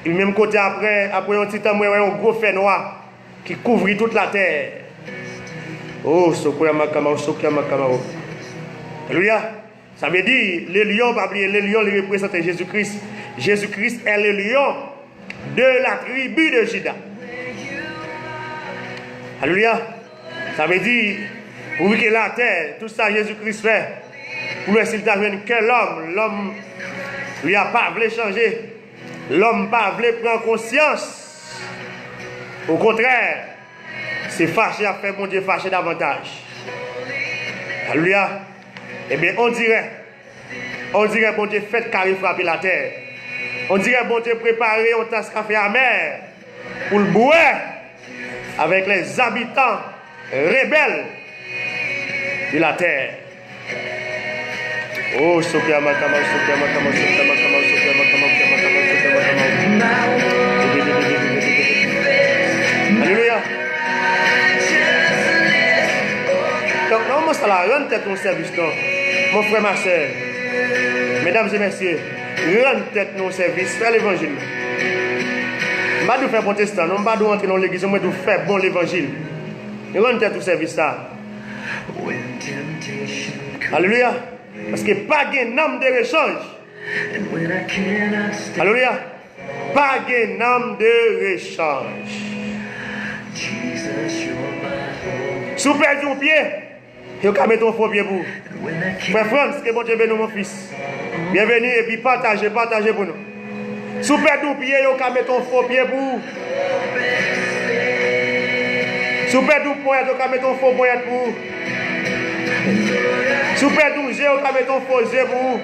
Et même côté après un petit temps, moi, un gros fait noir qui couvrit toute la terre. Oh, Sokoya Makama, Sokoya Makama. Alléluia. Ça veut dire, les lions, pas oublier, les lions, les représentent Jésus-Christ. Jésus-Christ est le lion de la tribu de Juda. Alléluia. Ça veut dire, pour que la terre, tout ça Jésus-Christ fait, pour le s'il t'amène que l'homme lui a pas voulu changer. L'homme pas voulu prendre conscience. Au contraire, c'est fâché à faire mon Dieu fâché davantage. Alléluia. Eh bien, on dirait, bon Dieu fait carré frapper la terre. On dirait, bon Dieu préparé un tasse café amer pour le boire avec les habitants rebelles de la terre. Oh, Sokia Makama, Sokia Makama, Sokia Makama, Sokia Makama, Sokia Makama, Alléluia. Donc, non, ça la rendre tête mon service, non. Mon frère, ma soeur, mesdames et messieurs, rendre tête nos services, faire l'évangile. Je ne vais pas faire protestant, je ne vais pas entrer dans l'église, je vais faire bon l'évangile. Rendre tête au service, ça. Alléluia. Parce que pas de âme de rechange. Alléluia. Pas de âme de rechange. Si vous perdez un pied, vous pouvez mettre un faux pied pour vous. Frère France, que bon Dieu bénisse mon fils. Bienvenue et puis partagez pour nous. Si vous perdez un pied, vous pouvez mettre un faux pied pour vous. Si vous perdez un poignard, vous pouvez mettre un faux poignard pour vous. Si vous perdez un jet, vous pouvez mettre un faux jet pour vous.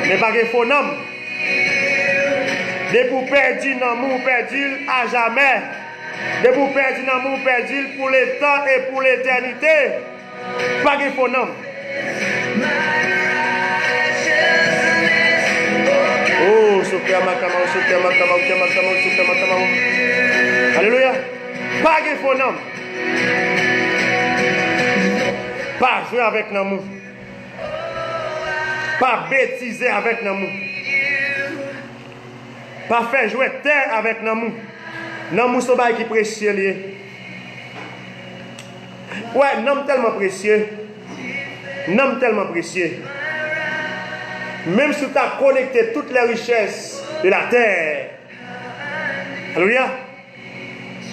Mais pas de faux nom. Dès que vous perdez l'amour, perdu à jamais. Dès que vous perdez l'amour, perdu pour le temps et pour l'éternité. Pas de faux nom. Oh, Sokia Makama, Sokia Makama, Sokia Makama, Sokia Makama. Alléluia. Pas de faux nom. Pas jouer avec l'amour. Pas bêtiser avec l'amour. Pas faire jouer terre avec l'amour. L'amour c'est un qui est précieux. Ouais, non tellement précieux. Non tellement précieux. Même si tu as connecté toutes les richesses de la terre. Alléluia.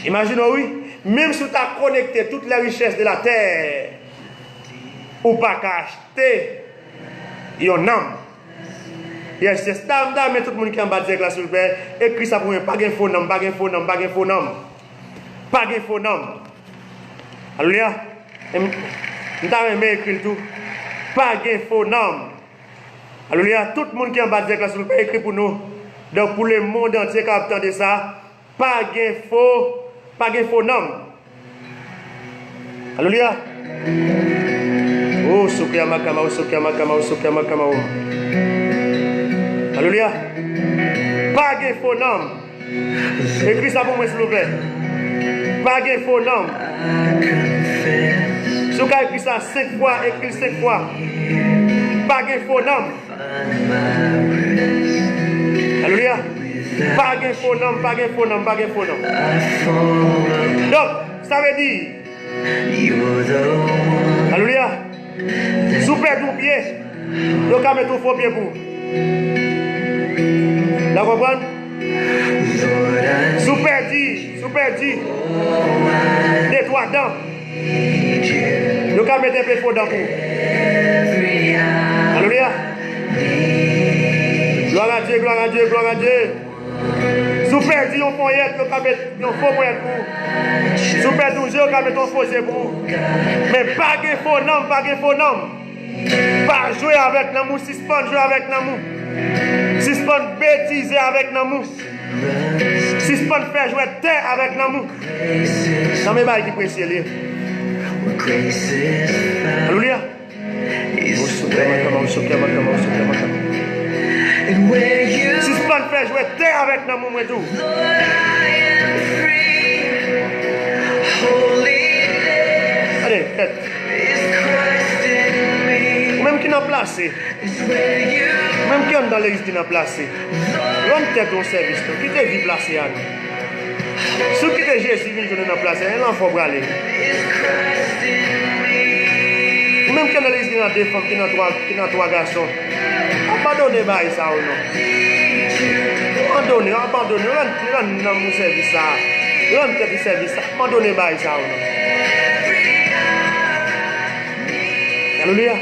Imagine, oui. Même si tu as connecté toutes les richesses de la terre. Ou pas qu'acheter une âme. Yes, c'est ça, mais tout le monde qui est en bas de la sur père, écrit ça pour moi, pas de faux nom, pas de faux nom, pas de faux nom. Pas de faux nom. Alléluia. Nous avons écrit tout. Pas de faux nom. Alléluia. Tout le monde qui est en bas de la sur père, écrit pour nous. Donc pour le monde entier qui a entendu ça, pas de faux nom. Alléluia. Oh, Sokia Makama, Sokia Makama, Sokia Makama. Alléluia. Pas de faux nom. Écris ça pour moi, s'il vous plaît. Pas de faux nom. Si vous avez écrit ça 5 fois, écris 5 fois. Pas de faux nom. Alléluia. Pas de faux nom, pas de faux nom, pas de faux nom. Donc, ça veut dire. Alléluia. Si vous perdez un pied, vous pouvez mettre un faux pied pour vous. Vous comprenez? Si vous perdez des 3 dents, vous pouvez mettre un peu faux dents pour vous. Alléluia. Gloire à Dieu, gloire à Dieu, gloire à Dieu. Si vous perdez un poignette, vous pouvez mettre un faux poignette pour vous. Si vous perdez un jeu, vous pouvez mettre un faux jeu pour vous. Mais pas de faux nom, pas de faux nom. Pas jouer avec l'amour, suspendre jouer avec l'amour. Suspendre bêtiser avec l'amour. Suspendre faire jouer terre avec l'amour. Ça me va qui précieux. Alléluia. Suspendre faire jouer terre avec l'amour, moi tout. Allez, faites. Ou même qui n'a placé. Même qui est dans l'église qui est placé. Rendre tête au service. Qui te vit placé à nous. Ceux qui te Jésus vient nous dans place, il en faut aller. Même qui est dans l'église qui a deux femmes, qui a trois garçons. Abandonnez ça ou non. Abandonnez. Rendre dans mon service ça. Rendre tête au service ça. Abandonnez ça ou non. Alléluia.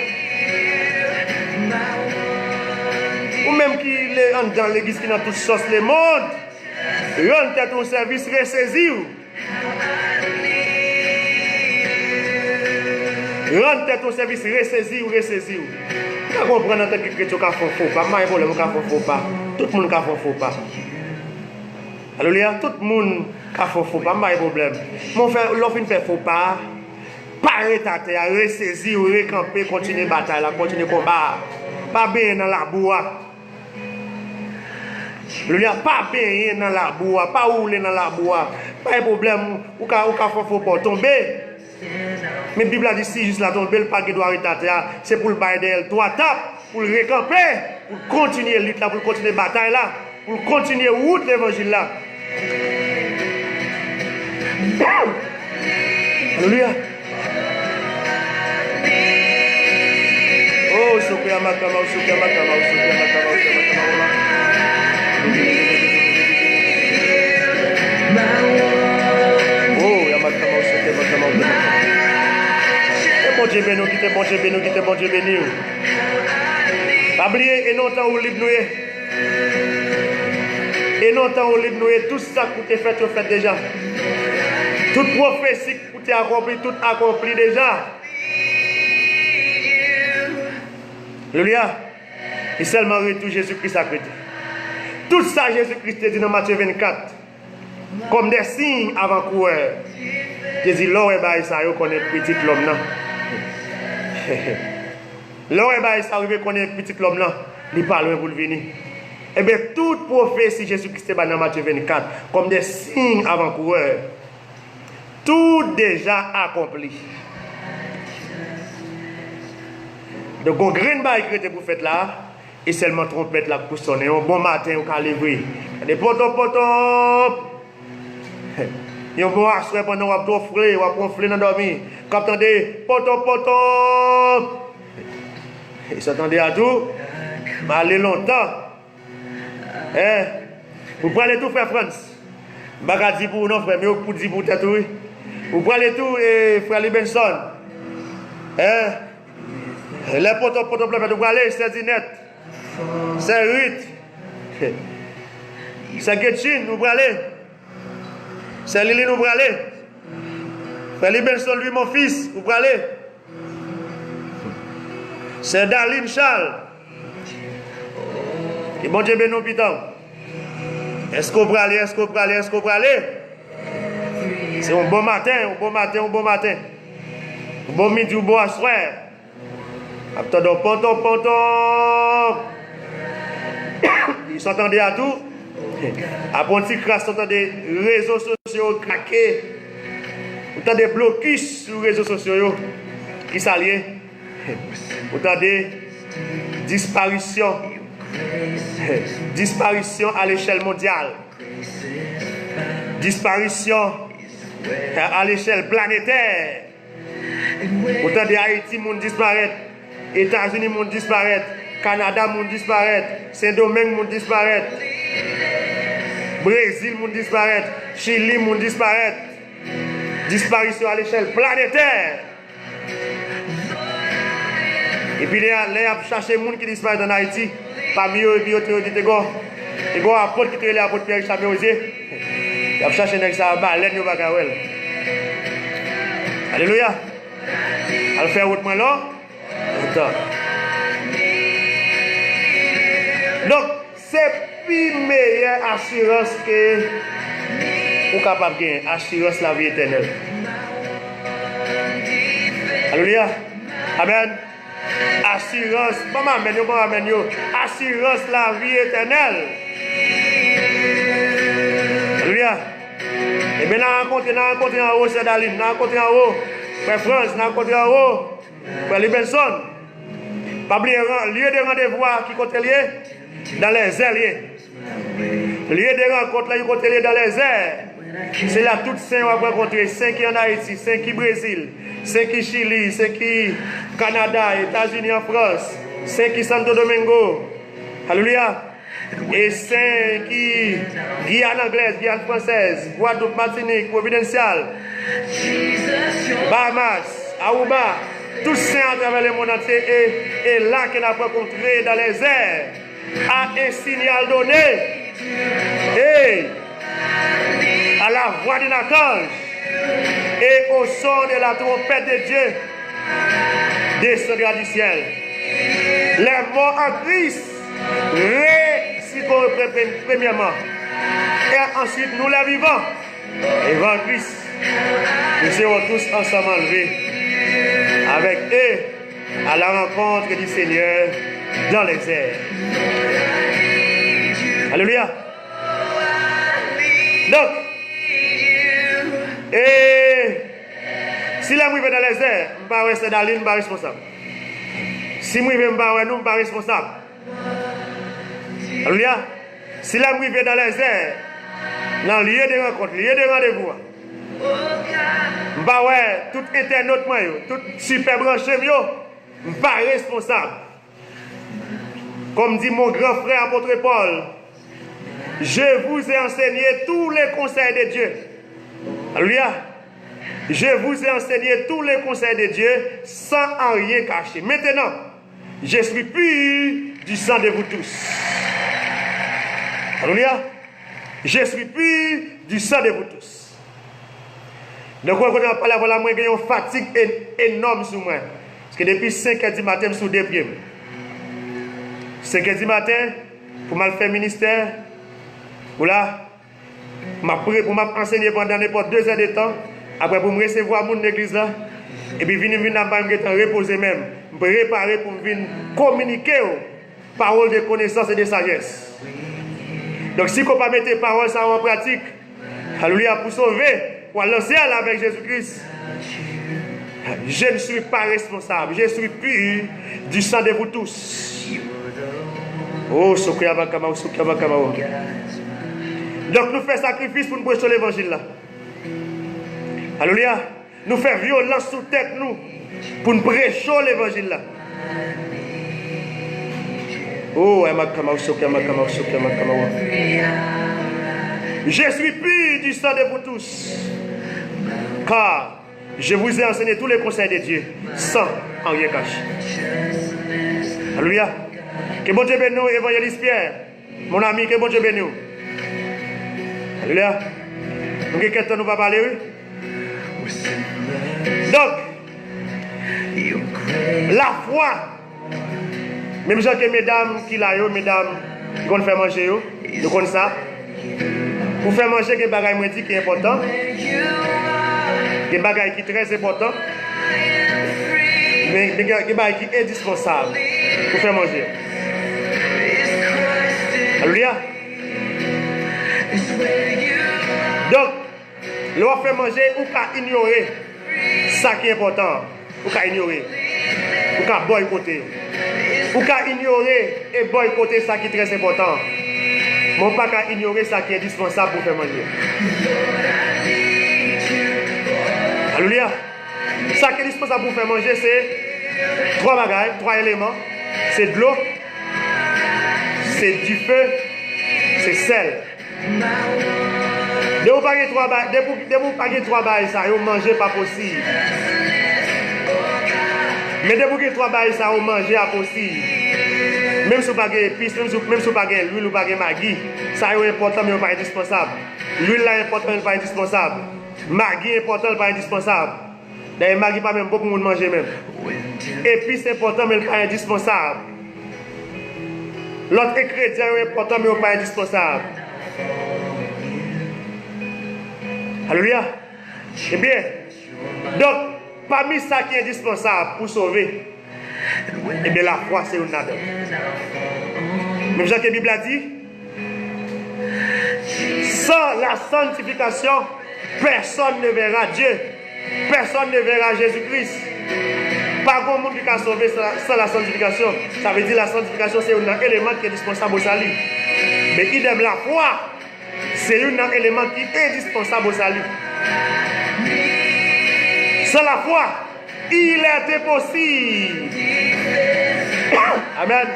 Ou même qui est dans l'église qui n'a toute sauce le monde, rentre ton service, ressaisi. Rentre ton service, ressaisi. Vous comprenez en tant que chrétien qui fait faux pas, mais problème qui fait faux pas. Tout le monde qui fait faux pas. Alléluia, tout le monde qui fait faux pas, mais problème. Mon frère, l'offre fait faux pas. Paré ta terre, ressaisir, recamper, continuer la bataille, continuer le combat. Pas bien dans la bois. Il n'y a pas bien dans la bois, pas rouler dans la bois. Pas de problème, ou ka faut pas tomber. Mais la Bible a dit si juste la tomber, le pas qui doit arrêter ta terre, c'est pour le bailler d'elle. Toi tape, pour le recamper, pour continuer lutte là, pour continuer la bataille là, pour continuer route l'évangile là. Alléluia. Oh, Sophia Makama. Oh, Yamakama. Bon Dieu béni, bon Dieu béni. Pas oublier, et non temps où libre nous est. Et non temps où libre nous est, tout ça que tu fait déjà. Toute prophétie que tu as accompli, tout accompli déjà. Alléluia. Et seulement retour Jésus-Christ a créé. Tout ça, Jésus-Christ dit dans Matthieu 24. Comme des signes avant-coureurs. Jésus dit, l'or et bail ça, vous connaissez petit l'homme là. L'or et bail ça, vous connaissez petit l'homme là. Il parle pour le venir. Eh bien, toute prophétie Jésus-Christ est dans Matthieu 24. Comme des signes avant-coureurs. Tout déjà accompli. Donc, on grain bail que vous faites là, et seulement trompette là pour sonner. Un bon matin, on peut lever. Des potos. Il y a un bon assoir pendant qu'on va offrir, on va gonfler dans dormir. Quand vous entendez potos. Et s'attendez à tout, mais allez longtemps. Vous prenez tout, frère France. Je ne vais pas dire pour non, frère, mais vous pouvez dire pour tête. Vous prenez tout, frère Libenson. Les potos, vous allez, c'est Dinette, c'est Ruth, c'est Getchin, vous allez, c'est Lili, vous allez, frère Libenson, lui, mon fils, vous allez, c'est Darlene Charles, et bon Dieu béni, piton. Est-ce qu'on peut aller, c'est un bon matin, un bon midi, un bon soir. Attendons, ponton. Ils s'entendaient à tout. Après un petit crash, ils s'entendaient des réseaux sociaux craqués. Vous avez des blocus sur les réseaux sociaux qui s'allient. Vous avez des disparitions. Disparition à l'échelle mondiale. Disparition à l'échelle planétaire. Vous avez Haïti, monde disparaître. États-Unis monde disparaître, Canada monde disparaître, Saint-Domingue monde disparaître, Brésil monde disparaître, Chili monde disparaître. Disparition à l'échelle planétaire. Et puis les a cherché les gens qui disparaissent en Haïti, parmi eux, et puis ils ont dit apôtre qui est l'apôtre Pierre Chabé Osé. Ils ont cherché les gens qui baleine au bagawel. Alléluia. Elle fait autre moins là. Donc, c'est plus meilleure assurance que vous êtes capable de gagner. Assurance la vie éternelle. Alléluia. Amen. Assurance. Bon, amen. Assurance la vie éternelle. Alléluia. Et bien, nous rencontrons en haut, c'est Daline. Nous rencontrons en haut, Frère France. Nous rencontrons en haut, Frère Libenson. Pas oublier lieu de rendez-vous qui côté lié dans les airs. Lieu de rencontre là, côté lié dans les airs. C'est là toutes saints on va rencontrer, 5 qui en Haïti, 5 qui Brésil, 5 qui Chili, 5 qui Canada, États-Unis, en France, 5 qui Santo Domingo. Alléluia. Et 5 qui Guyane anglaise, Guyane française, Guadeloupe, Martinique, Providencial, Bahamas, Aruba, tous saints à travers le monde entier. Et là qu'on a rencontré dans les airs, à un signal donné. Et à la voix d'un archange et au son de la trompette de Dieu descendra du ciel. Les morts en Christ ressusciteront premièrement. Et ensuite nous les vivants. Et en Christ, nous serons tous ensemble enlevés avec eux à la rencontre du Seigneur dans les airs. Alléluia. Donc, et si la mouille dans les airs, je ne vais pas rester dans l'île, je ne suis pas responsable. Si je ne vais pas nous, je ne suis pas responsable. Alléluia. Si la mouille dans les airs, dans le lieu de rencontre, le lieu de rendez-vous, je ne vais pas tout internaute, tout super branché, je ne suis pas responsable. Comme dit mon grand frère apôtre Paul, je vous ai enseigné tous les conseils de Dieu. Alléluia. Je vous ai enseigné tous les conseils de Dieu sans en rien cacher. Maintenant, je suis pur du sang de vous tous. Alléluia. Je suis pur du sang de vous tous. Donc, quand on a parlé avant la moi, j'ai une fatigue énorme sur moi. Parce que depuis 5 h du matin, je suis sous des pieds. 5 h du matin, pour mal faire ministère, pour là, pour m'enseigner pendant n'importe 2 heures de temps, après pour me recevoir mon église là, et puis venir me reposer même, me préparer pour venir communiquer paroles de connaissance et de sagesse. Donc si on ne peut pas mettre les paroles ça en pratique, alléluia, pour sauver, pour aller au ciel avec Jésus-Christ, je ne suis pas responsable, je suis pur du sang de vous tous. Oh, Sokuyabakama, Sokuyabakama. Donc nous faisons sacrifice pour nous prêcher l'évangile là. Alléluia. Nous faisons violence sous tête nous pour nous prêcher l'évangile là. Oh, je suis pur du sang de vous tous. Car je vous ai enseigné tous les conseils de Dieu sans en rien cacher. Alléluia. Que bon Dieu bénisse nous, évangéliste Pierre. Mon ami, que bon Dieu bénisse nous. Alléluia. Nous avons quelqu'un nous va parler, oui. Donc, la foi, même gens que mesdames qui là, mesdames qui vont faire manger, nous connaissons ça. Pour faire manger, il y a des bagages qui est important. Des bagages qui sont très importants. Mais des bagages qui sont indispensables pour faire manger. Alléluia. Donc, l'on fait manger ou qu'à ignorer ça qui est important. Ou qu'à ignorer. Ou qu'à boycotter. Ou qu'à ignorer et boycotter ça qui est très important. Mais pas qu'à ignorer ça qui est indispensable pour faire manger. Alléluia. Ça qui est indispensable pour faire manger, c'est 3 bagages, 3 éléments. C'est de l'eau, c'est du feu, c'est sel. De vous paguer 3 bails, ça, vous mangez pas possible. Mais de vous paguer 3 bails, ça, vous mangez pas possible. Même si vous paguez épices, même si vous paguez l'huile, vous paguez maggi, ça est important, mais pas indispensable. L'huile là est important, mais pas indispensable. Maggi est important, mais pas indispensable. D'ailleurs, maggi pas même beaucoup de monde manger même. Épices est important, mais pas indispensable. L'autre ingrédient est important, mais pas indispensable. Alléluia. Eh bien, donc, parmi ça qui est indispensable pour sauver, eh bien, la foi, c'est une nade. Même Jean que la Bible a dit, sans la sanctification, personne ne verra Dieu. Personne ne verra Jésus-Christ. Pas grand monde qui a sauvé sans la sanctification. Ça veut dire la sanctification, c'est un élément qui est indispensable au salut. Mais idem la foi, c'est un élément qui est indispensable au salut. Sans la foi, il était possible. Amen.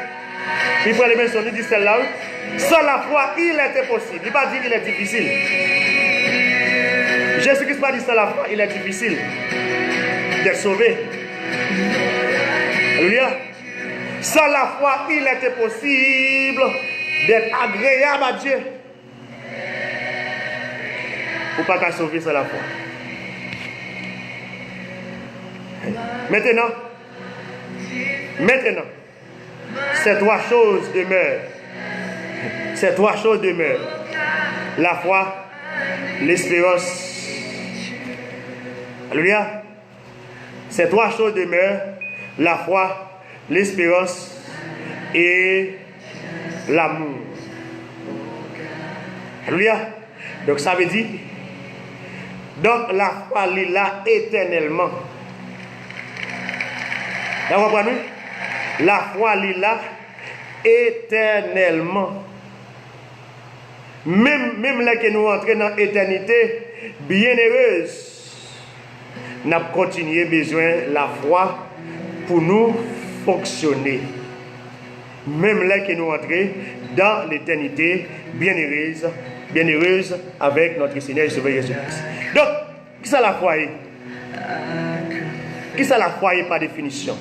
Il faut les mains sur nous, dit celle-là. Sans la foi, il était possible. Il ne va pas dire qu'il est difficile. Jésus-Christ n'a pas dit sans la foi, il est difficile d'être sauvé. Alléluia. Sans la foi, il était possible d'être agréable à Dieu. Il ne faut pas sauver sans la foi. Maintenant, ces trois choses demeurent. Ces trois choses demeurent. La foi, l'espérance. Alléluia. Ces trois choses demeurent. La foi, l'espérance et l'amour. Alléluia. Donc ça veut dire, donc la foi est là éternellement. Vous comprenez? La foi est là éternellement. Même là que nous entrons dans l'éternité, bienheureuse, nous avons continué besoin de la foi pour nous fonctionner. Même là que nous entrons dans l'éternité, bienheureuse avec notre Seigneur et Sauveur Jésus-Christ. Donc, qui ça la foi est? Qui ça la foi est par définition?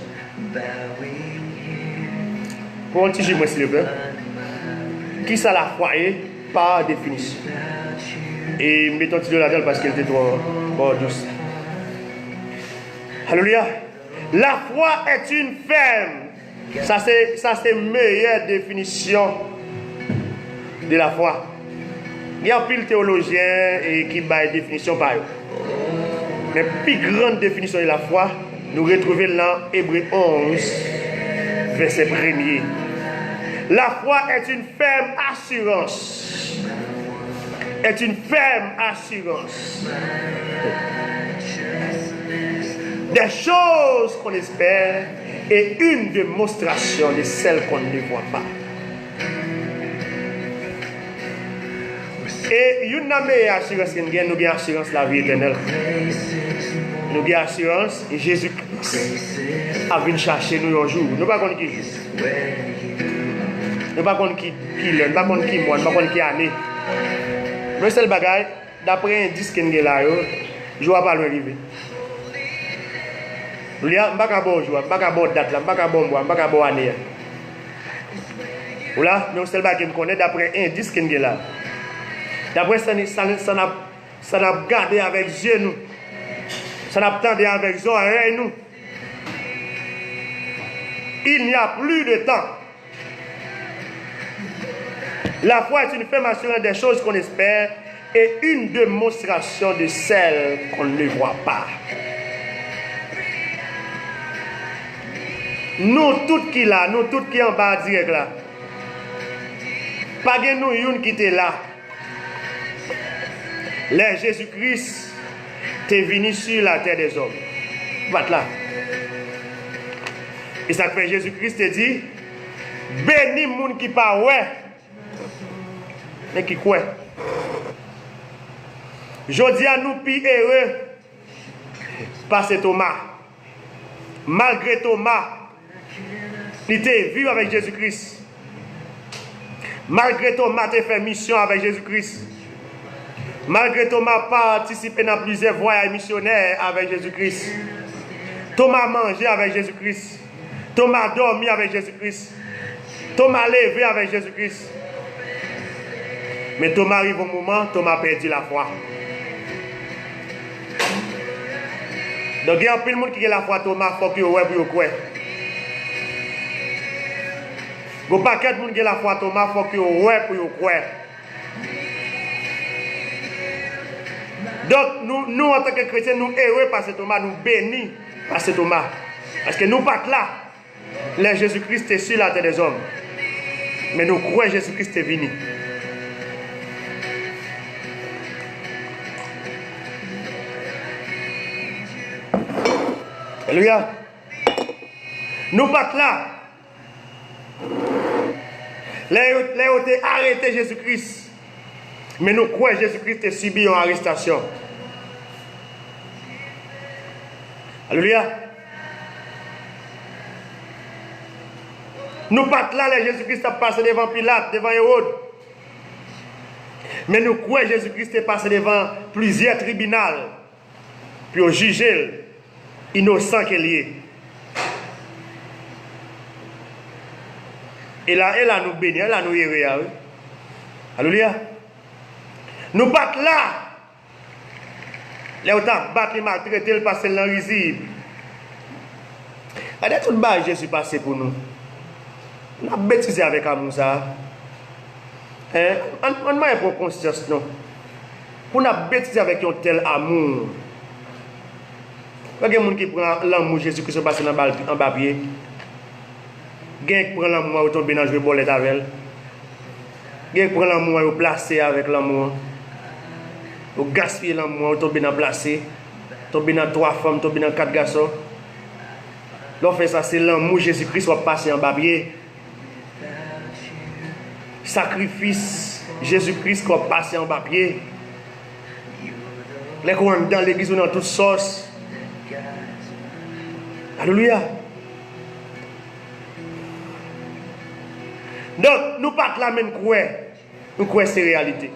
Pour un petit jeu, s'il vous plaît. Qui ça la foi est par définition? Et mettons un petit peu là-dedans parce qu'elle était trop douce. Alléluia. La foi est une ferme. Ça c'est la meilleure définition de la foi. Il y a pile théologien qui bat une définition par eux. Mais la plus grande définition de la foi, nous retrouvons dans Hébreux 11, verset 1er. La foi est une ferme assurance. Est une ferme assurance des choses qu'on espère et une démonstration de celles qu'on ne voit pas. Et une meilleure assurance que nous avons assurance la vie éternelle. Nous avons assurance et Jésus-Christ a venu chercher nous un jour. Nous ne savons pas qui jour. Nous ne savons pas qui l'un, nous ne savons pas qui mois, nous ne savons pas qui année. Mais c'est le bagage, d'après un disque que nous avons là, je ne vais pas arriver. Je ne vais pas bon jour, je ne vais pas bon date, je ne vais pas bon mois, je ne vais pas bon année. Voilà, mais c'est le bagage que nous connaissons d'après un disque que nous avons là. D'après ça n'a gardé avec Dieu nous. Ça n'a pas avec les oreilles nous. Il n'y a plus de temps. La foi est une ferme assurance des choses qu'on espère et une démonstration de celles qu'on ne voit pas. Nous tous qui là, nous tous qui en bas direct là. Pas de nous une qui était là. Là, Jésus-Christ est venu sur la terre des hommes. Voilà là. Et ça fait Jésus-Christ te dit, béni moun qui pas ouais, mais qui quoi. Je dis à nous plus heureux, parce que Thomas, malgré Thomas, il était vivre avec Jésus-Christ. Malgré Thomas, il fait mission avec Jésus-Christ. Malgré Thomas participé dans plusieurs voyages missionnaires avec Jésus-Christ. Thomas mangé avec Jésus-Christ. Thomas dormi avec Jésus-Christ. Thomas levé avec Jésus-Christ. Mais Thomas arrive au moment, Thomas perdit la foi. Donc il y a un peu de monde qui a la foi, Thomas, il faut qu'il y ait pour quoi. Il n'y a pas de monde qui a la foi, Thomas, il faut qu'il y ait pour quoi. Donc, nous, en tant que chrétiens, nous heureux parce que Thomas, nous bénis parce que Thomas. Parce que nous pas là. Là, Jésus-Christ est sur la terre des hommes. Mais nous croyons que Jésus-Christ est venu. Alléluia. Nous pas là. Les ont arrêté Jésus-Christ. Mais nous croyons que Jésus-Christ a subi une arrestation. Alléluia. Nous pas là, Jésus-Christ a passé devant Pilate, devant Hérode. Mais nous croyons que Jésus-Christ est passé devant plusieurs tribunaux. Puis on juge innocent qu'il est. Et là, elle a nous béni, elle a nous héré. Alléluia. Nous pas là. Les autres battent les maltraités, le passé dans risible. Regardez tout le bas Jésus passé pour nous. On a bêtisé avec amour ça. On m'a pour conscience non. On a bêtisé avec un tel amour. Il y a des gens qui prennent l'amour Jésus qui se passe en bas pied. Il y a des gens qui prennent l'amour et tombent dans le bolette avec elle. Il y a des gens qui prennent l'amour et placent avec l'amour. Vous gaspillez l'amour, vous tombez dans placé, tombez dans 3 femmes, tombez dans 4 garçons. L'on fait ça, c'est l'amour Jésus-Christ va passer en bas pied. Sacrifice Jésus-Christ va passer en bas pied. Les gens dans l'église, dans toutes sauces. Alléluia. Donc, nous pas la même croix. Nous croyons ces réalités.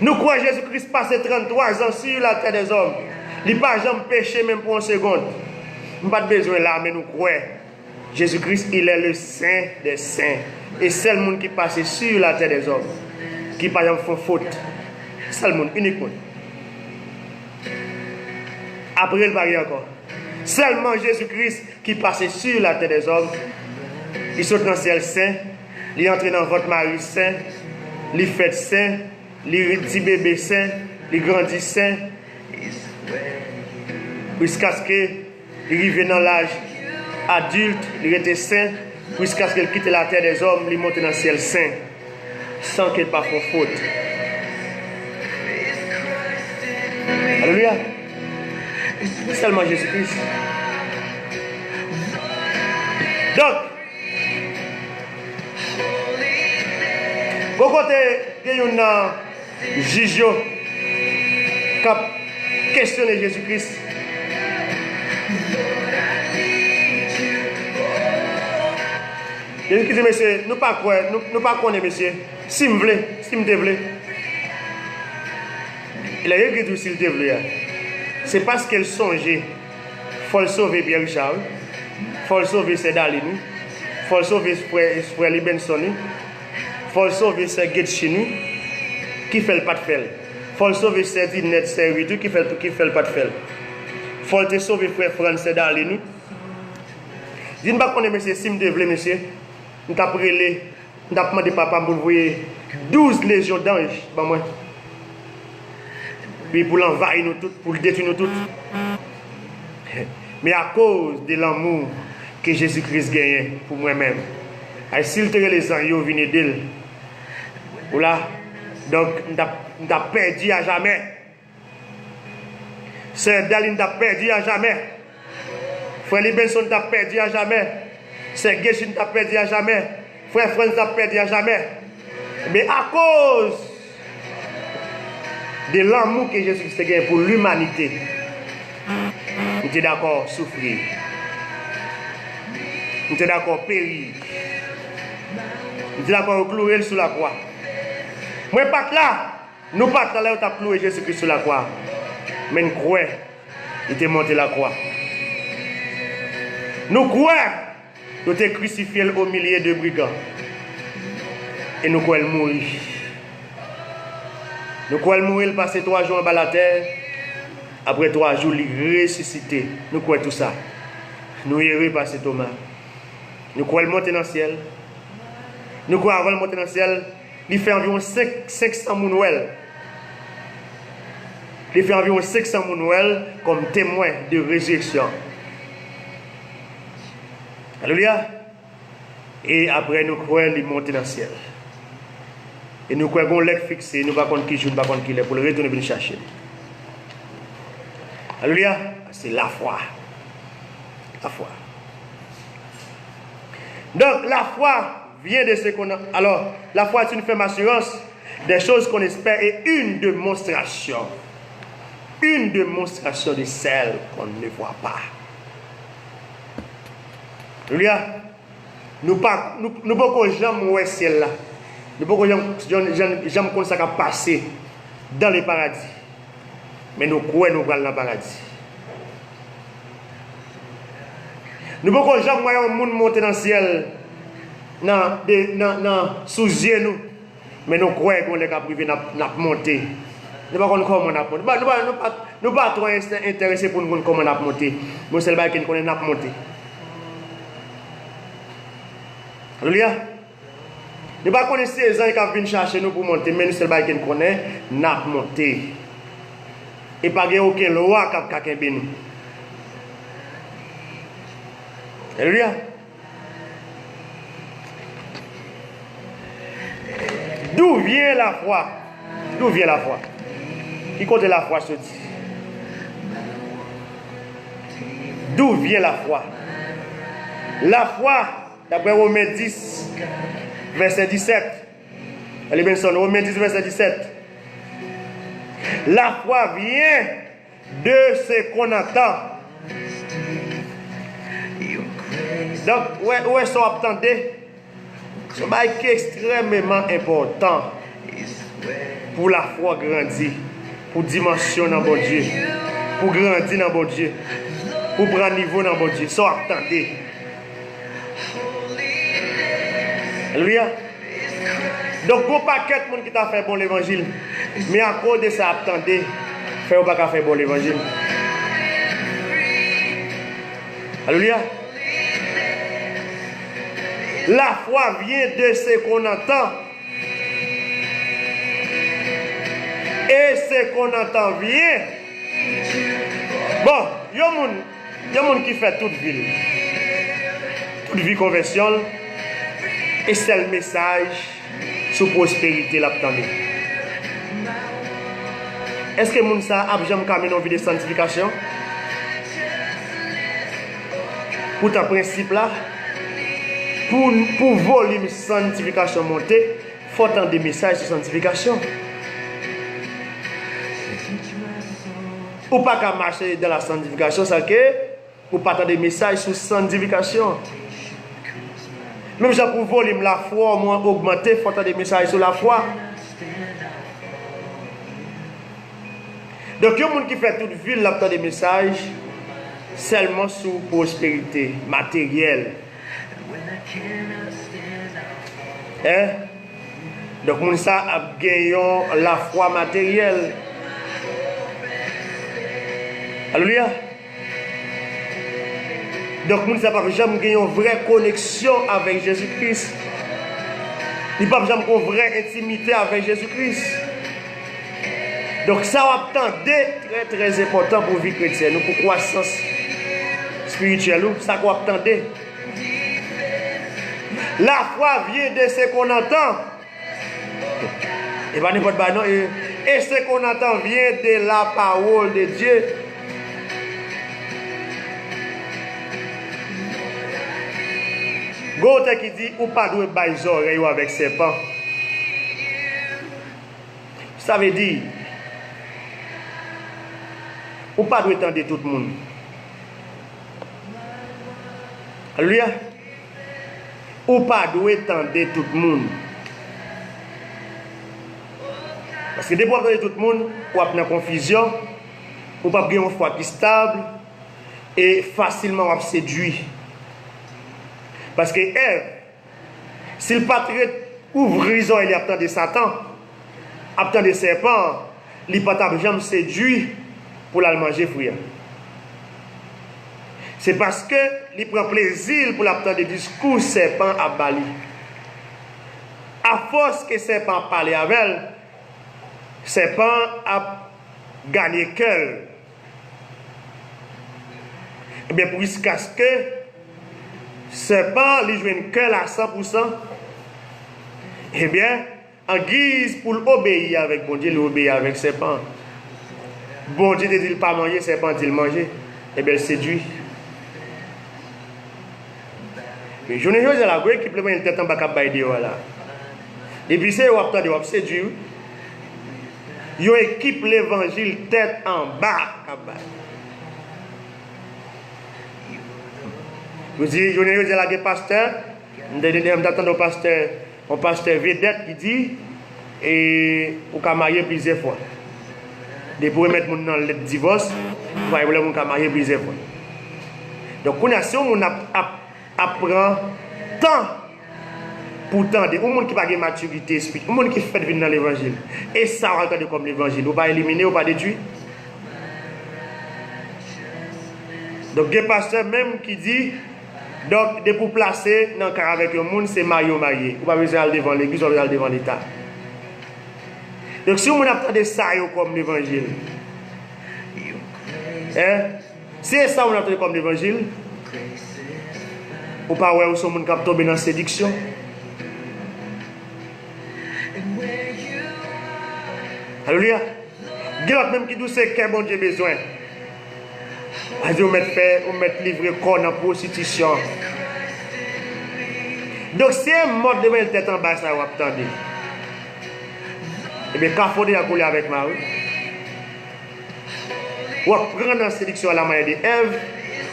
Nous croyons que Jésus-Christ passé 33 ans sur la terre des hommes. Il n'a pas jamais péché même pour une seconde. Nous n'avons pas besoin là, mais nous croyons. Jésus-Christ, il est le Saint des Saints. Et c'est le monde qui passe sur la terre des hommes. Qui par exemple font faute. C'est le monde, uniquement. Après le pari encore. Seulement Jésus-Christ qui passe sur la terre des hommes. Il saute dans le ciel saint. Il entre dans votre mari saint. Il fait saint. Les petits bébés saints, les grandis saints, jusqu'à ce qu'il arrive dans l'âge adulte, il était saint, jusqu'à ce qu'il quitte la terre des hommes, il monte dans le ciel saint, sans qu'il pas fasse faute. Alléluia. Seulement Jésus-Christ. Donc, bon côté, il y a une juge qui a questionné Jésus-Christ. Jésus-Christ dit, monsieur, nous ne pas connaître, monsieur. Si vous voulez, si vous voulez. Il a écrit tout s'il te voulait. C'est parce qu'elle songeait. Il faut le sauver Pierre Richard. Il faut le sauver Cédalini. Il faut le sauver Frère Libenson. Il faut le sauver Getchini. Qui fait le pas de faire. Il faut le sauver Net Servitu qui fait le pas de faire. Il faut le sauver Frère François Dalini. Je ne sais pas qu'on est monsieur, si je veux, monsieur. Nous avons demandé papa pour envoyer 12 légions d'anges. Puis pour l'envahir nous toutes, pour le détruire nous toutes. Mais à cause de l'amour que Jésus-Christ gagne pour moi-même, s'il te les anges, ils viennent d'elle. Voilà. Donc, nous avons perdu à jamais. Sœur Daline t'a perdu à jamais. Frère Libenson t'a perdu à jamais. Sœur Geshin t'a perdu à jamais. Frère Franz t'a perdu à jamais. Mais à cause de l'amour que Jésus-Christ a gagné pour l'humanité, nous sommes d'accord souffrir. Nous sommes d'accord périr. Nous sommes d'accord clouer sur la croix. Moi, pas là. Nous pas là où tu as cloué Jésus-Christ sur la croix. Mais nous croyons qu'il était monté la croix. Nous croyons qu'il était crucifié au milieu de brigands. Et nous croyons qu'il mourir. Nous croyons qu'il mourir, passer 3 jours en bas de la terre. Après 3 jours, il ressuscité. Nous croyons tout ça. Nous y passer Thomas. Nous croyons monter dans le ciel. Nous croyons avant de monter dans le ciel. Il fait environ 500 mounouels. Il fait environ 500 mounouels comme témoin de résurrection. Alléluia. Et après, nous croyons qu'il monte dans le ciel. Et nous croyons qu'on l'a fixé. Nous ne savons pas qui joue, nous ne savons pas qui est pour le retourner venir chercher. Alléluia. C'est la foi. La foi. Donc, la foi vient de ce qu'on a. Alors, la foi est une ferme assurance des choses qu'on espère et une démonstration. Une démonstration de celles qu'on ne voit pas. Nous ne pouvons jamais voir ciel là. Nous ne pouvons jamais voir ça qui a passé dans le paradis. Mais nous croyons nous allons dans le paradis. Nous ne pouvons jamais voir un monde monter dans le ciel sous yeux nous. Mais nous croyons qu'on est capable de monter. Nous ne pouvons pas comment on a monté. Nous ne sommes pas trop intéressés pour nous comment on a monté. Nous sommes seulement qui nous connaissons monter. Alléluia. Nous ne connaissons pas les gens qui viennent chercher nous pour monter, mais nous sommes qui nous connaissons monter. Et pas aucun loi qui a fait nous. Alléluia. D'où vient la foi? D'où vient la foi? Qui compte la foi se dit? D'où vient la foi? La foi, d'après Romains 10, verset 17. Allez bien, Romains 10, verset 17. La foi vient de ce qu'on entend. Donc, où est-ce qu'on attendait? C'est extrêmement important pour la foi grandir, pour dimension dans bon Dieu, pour grandir dans bon Dieu, pour prendre niveau dans bon Dieu. Ça attendez. Alléluia. Donc, bon paquet de monde qui t'a fait bon l'évangile, mais à cause de ça, attendez, fait ou pas faire bon l'évangile. Alléluia. La foi vient de ce qu'on entend. Et ce qu'on entend vient. Bon, il y a des gens qui fait toute vie conversion. Et c'est le message sur prospérité l'attendez. Est-ce que les gens a jamais caminé dans vie de sanctification? Pour ta principe là, pour volume sanctification monter, il faut entendre des messages sur sanctification. Ou pas qu'à marcher dans la sanctification, c'est que ou pas entendre des messages sur sanctification. Même si pour volume la foi moins augmenter, il faut entendre des messages sur la foi. Donc, il y a des gens qui fait toute ville là des messages seulement sur prospérité matérielle. Hein? Donc, les gens a gagné la foi matérielle. Alléluia. Donc, les gens ne peuvent jamais gagner une vraie connexion avec Jésus-Christ. Ils ne peuvent jamais avoir une vraie intimité avec Jésus-Christ. Donc, ça va attendre très très important pour la vie chrétienne, pour la croissance spirituelle. Ça va attendre. La foi vient de ce qu'on entend. Et pas n'importe quoi, non. Et ce qu'on entend vient de la parole de Dieu. Gote qui dit, ou pas de bailler les oreilles avec serpent. Ça veut dire, ou pas de entendre tout le monde. Alléluia. Ou pas de entendre tout le monde. Parce que dès que vous entendez tout le monde, vous avez une confusion, vous n'avez pas une foi qui est stable et facilement séduit. Parce que si le patriot ouvre les oreilles, il attend de Satan, attend de serpents, il ne peut pas jamais séduit pour la manger frère. C'est parce que il prend plaisir pour l'attendre des discours serpent à Bali. À force que serpent parle avec elle, serpent a gagné cœur. Et bien pour jusqu'à ce que serpent lui joue un cœur à 100%, eh bien, en guise pour obéir avec bon Dieu, il obéit avec serpent. Bon Dieu ne dit pas manger, serpent dit manger. Eh bien, il séduit. Mais je ne sais pas la gueule qui pleut une tête en bas à bailler là. Et puis c'est wap tande wap séduire. Yo équipe l'évangile tête en bas à bailler. Je dis, je ne sais pas la pasteur, un pasteur vedette qui dit, et on peut marier plusieurs fois. Depuis pour mettre mon dans le divorce, on va marier plusieurs fois. Donc, si on apprend tant pour tendre, au monde qui n'a pas de maturité spirituelle, au monde qui fait venir dans l'évangile, et ça on va entendre comme l'évangile, on va éliminer, on va détruire. Donc, il y a des pasteurs même qui dit, donc, de pour placer dans le cas avec le monde, c'est marié ou marié. Ou pas besoin d'aller devant l'église, ou pas besoin d'aller devant l'État. Donc, si on entend ça comme l'évangile, si c'est ça on entend comme l'évangile, ou pas ouais, ou son monde qui tombe dans la séduction. Alléluia. Il y a même qui dit c'est qu'un bon Dieu besoin. On met livrer corps dans la prostitution. Donc, si un mode devant le tête en bas, ça va attendre. Et bien, quand il faut couler avec Marie, ou prendre la séduction à la manière d'Ève,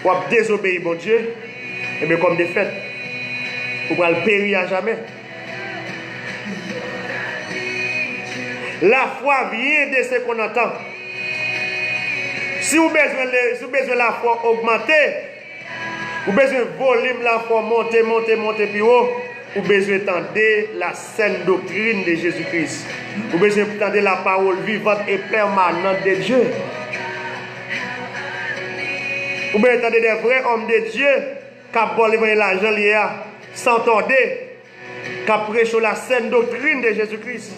ou désobéir bon Dieu, et bien, comme des fêtes, ou va le périr à jamais. La foi vient de ce qu'on entend. Si vous avez besoin de la foi augmenter, vous avez besoin de volume la foi monter plus haut, vous avez besoin d'entendre la saine doctrine de Jésus-Christ. Vous avez besoin d'entendre la parole vivante et permanente de Dieu. Vous avez besoin d'entendre des vrais hommes de Dieu qui ont volé l'argent s'entendre, qui ont prêché la saine doctrine de Jésus-Christ.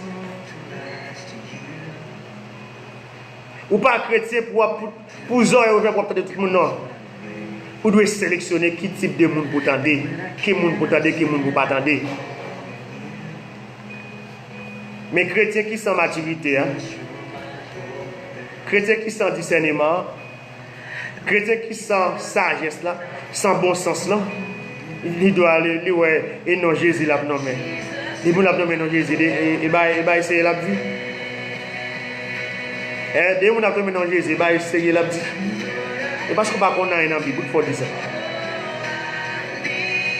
Ou pas chrétien pour zone et pour tout le monde. Non. Vous devez sélectionner qui type de monde pour tendre, qui monde pour tendre, qui monde pour pas tendre. Mais chrétien qui sans maturité, chrétien qui sans discernement, chrétien qui sans sagesse là, sans bon sens là, il doit aller et non Jésus l'a nommé. Il l'a nommé non Jésus et va essayer la vie. Dès qu'on a fait maintenant Jésus, il va essayer la vie. Et parce qu'on va qu'on a un Bible, il faut dire ça.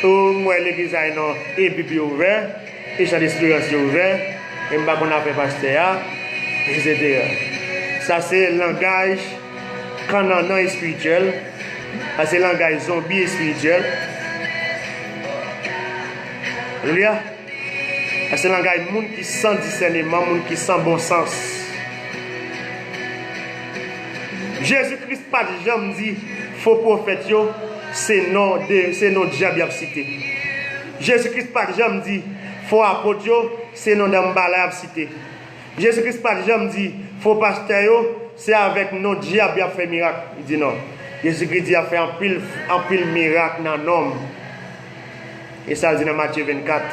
Moi, l'église a un Bible ouvert, et champ d'espérance ouvert, et je qu'on a fait pasteur, etc. Ça, c'est le langage cananant spirituel. Ça, c'est le langage zombie spirituel. Alléluia. Ça, c'est le langage monde qui sent discernement, monde qui sent bon sens. Jésus-Christ pas de jamais dit faux prophète c'est non diable a cité. Jésus-Christ pas de jamais dit faux apôtre c'est non d'embala a cité. Jésus-Christ pas de jamais dit faux pasteur c'est avec non diable a fait miracle. Il dit non. Jésus-Christ dit a fait un pile miracle dans l'homme. Et ça dit dans Matthieu 24.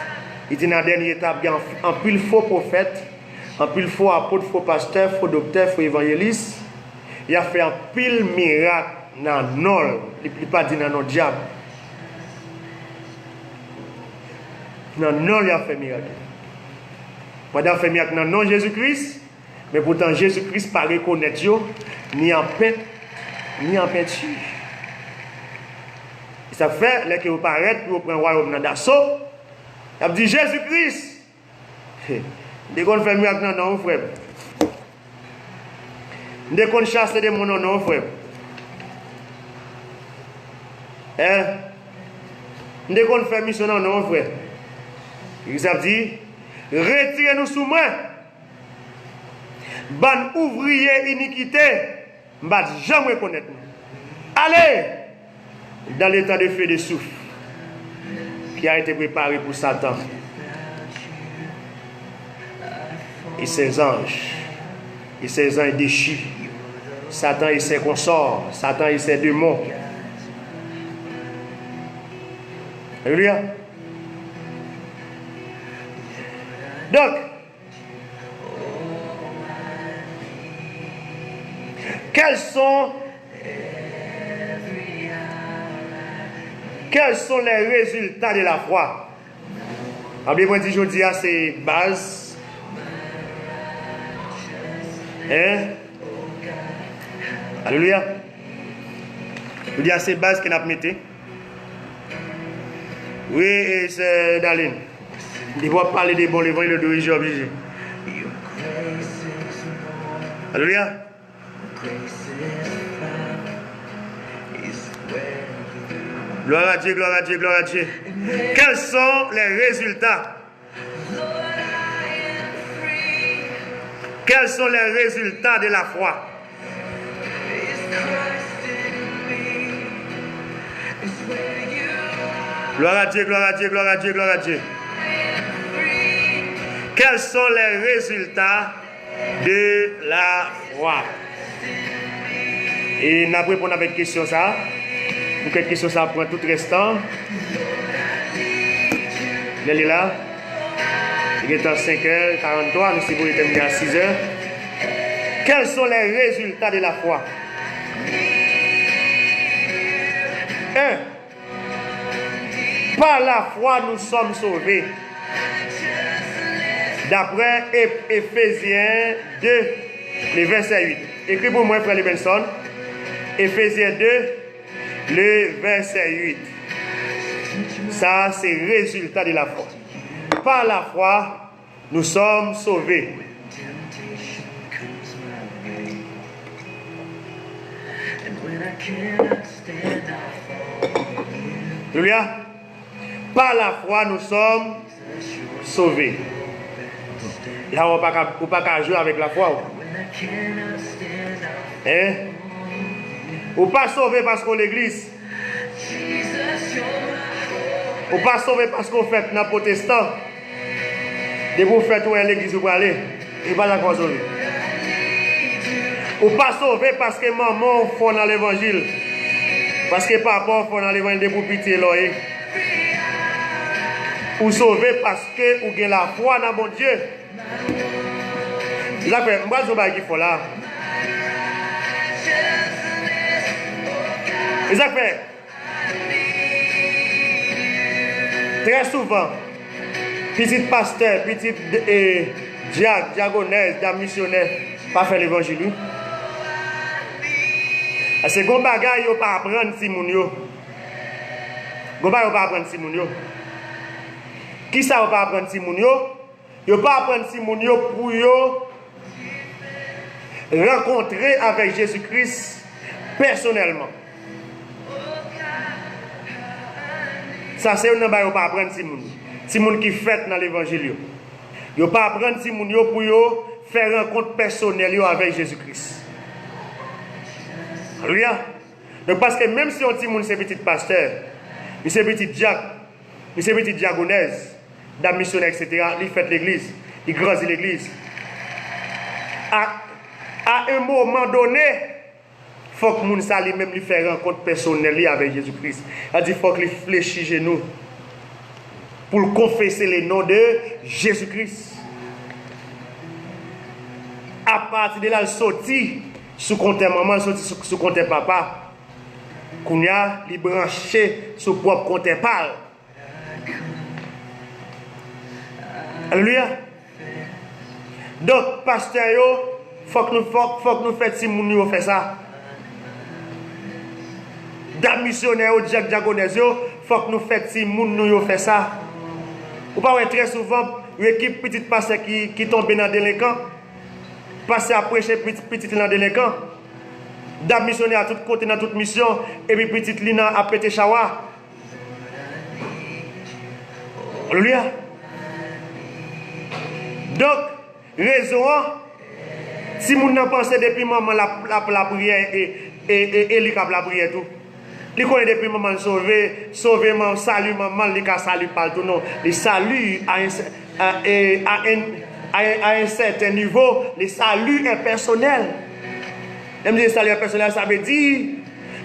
Il dit dans la dernière étape il y a un pile faux prophète, un pile faux apôtre, faux pasteur, faux docteur, faux évangéliste. Il a fait un pile miracle dans non, il ne peut pas dire dans notre diable. Dans non, il a fait miracle. Il a fait miracle dans non Jésus-Christ, mais pourtant Jésus-Christ ne reconnaît pas ni en paix, ni en peinture. Et ça fait, là que vous paraît, vous prenez le royaume dans d'assaut, il a dit Jésus-Christ. Dès qu'on fait miracle dans non, frère. Dès qu'on chasse des mon non, frère. Dès qu'on fait mission non, frère. Il a dit, retirez-nous sous moi. Ban ouvrier iniquité, je ne vais jamais reconnaître. Allez dans l'état de feu de souffle qui a été préparé pour Satan et ses anges. Et ses anges déchus. Satan et ses consorts. Satan et ses démons. Alléluia. Donc, quels sont Quels sont les résultats de la foi? Moi dit je dis c'est base. Hein? Alléluia. Je dis c'est base qu'on a mis. Oui, et c'est Daline. Il va parler des bons l'évangile de Jésus obligé. Alléluia. Gloire à Dieu, gloire à Dieu, gloire à Dieu. Quels sont les résultats? Quels sont les résultats de la foi? Gloire à Dieu, gloire à Dieu, gloire à Dieu, gloire à Dieu. Quels sont les résultats de la foi? Et nous allons répondre avec question ça. Pour cette question ça prend tout restant. Il est là. Il est à 5h43. Nous sommes terminer à 6h. Quels sont les résultats de la foi? 1. Par la foi, nous sommes sauvés. D'après Éphésiens 2, le verset 8. Écris pour moi, frère Lebenson. Éphésiens 2, le verset 8. Ça, c'est le résultat de la foi. Par la foi, nous sommes sauvés. Alléluia. Par la foi, nous sommes sauvés. Là, on ne peut pas jouer avec la foi. Hein? Ou pas sauvé parce qu'on l'église. Ou pas sauvé parce qu'on fait dans protestant. De vous faites où l'église vous aller. Il va d'accord sauvé. Ou pas sauvé parce que maman fait dans l'évangile. Parce que papa fait dans l'évangile de pour pitié l'oeil. Ou sauvé parce que vous avez la foi dans mon Dieu. Là, moi, je vais vous là. Exactement. Très souvent, petit pasteur, petit diagonesse, missionnaire, pas faire l'évangile. C'est bon bagage, il pas apprendre si moun yo. Bon bagage, pas apprendre si moun yo. Qui ça pas apprendre si moun yo? Yo pas apprendre si moun yo pour yo rencontrer avec Jésus-Christ personnellement. Ça c'est un bagage pas apprendre si moun. Si moun qui fait dans l'évangile. Yo pas apprendre si moun yo pour yo faire rencontre personnelle yo avec Jésus-Christ. Alléluia. Donc parce que même si on dit moun c'est petit pasteur, c'est petit diacre, c'est petit diagonesse, d'un missionnaire, etc., il fait l'église, il grandit l'église. À un moment donné, il faut que moun sa lui-même lui faire rencontre personnelle avec Jésus-Christ. Il faut qu'il fléchisse genoux pour confesser le nom de Jésus-Christ. À partir de là, il sortit sous compte maman, il sortit sous compte papa. Kounya, il branché sous propre compte pal. Alléluia. Donc, pasteur, il faut que nous fassions si nous faisons ça. Dans missionnaire ou diagonesse, il faut que nous fassions si nous faisons ça. Ou pas très souvent, une équipe petite pasteur qui tombe dans le délinquant, passer à prêcher petit dans le délinquant, dans missionnaire à tout côté dans toute mission, et puis petite ligne à péter chawa. Alléluia. Donc, raison, si vous n'avez pas pensé depuis maman la prière et la prière tout. Il connaît depuis maman sauver maman, salut maman, il salue pas tout non. Il salue à un certain niveau, le salut impersonnel. Même le salut impersonnel, ça veut dire,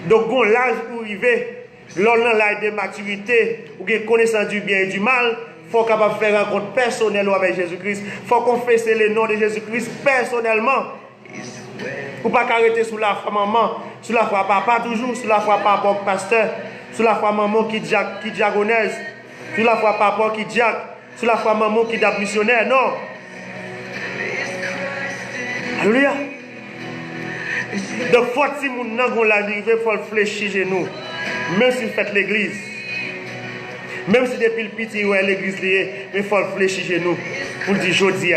donc bon l'âge pour arriver, l'âge de maturité, ou de connaissance du bien et du mal, il faut capable faire rencontre personnelle avec Jésus-Christ. Il faut confesser le nom de Jésus-Christ personnellement. Ou pas arrêter sous la foi maman, sous la foi papa, toujours sous la foi papa pasteur. Sous la foi maman qui diagonaise. Sous la foi papa qui diacre. Sous la foi maman qui est missionnaire. Non. Alléluia. Donc, faut si mon nan gon l'arrivé, faut le fléchir chez nous. Même si vous faites l'église. Même si depuis le petit, ouais, l'église liée, mais il faut le fléchir chez nous. Pour dire, jodi,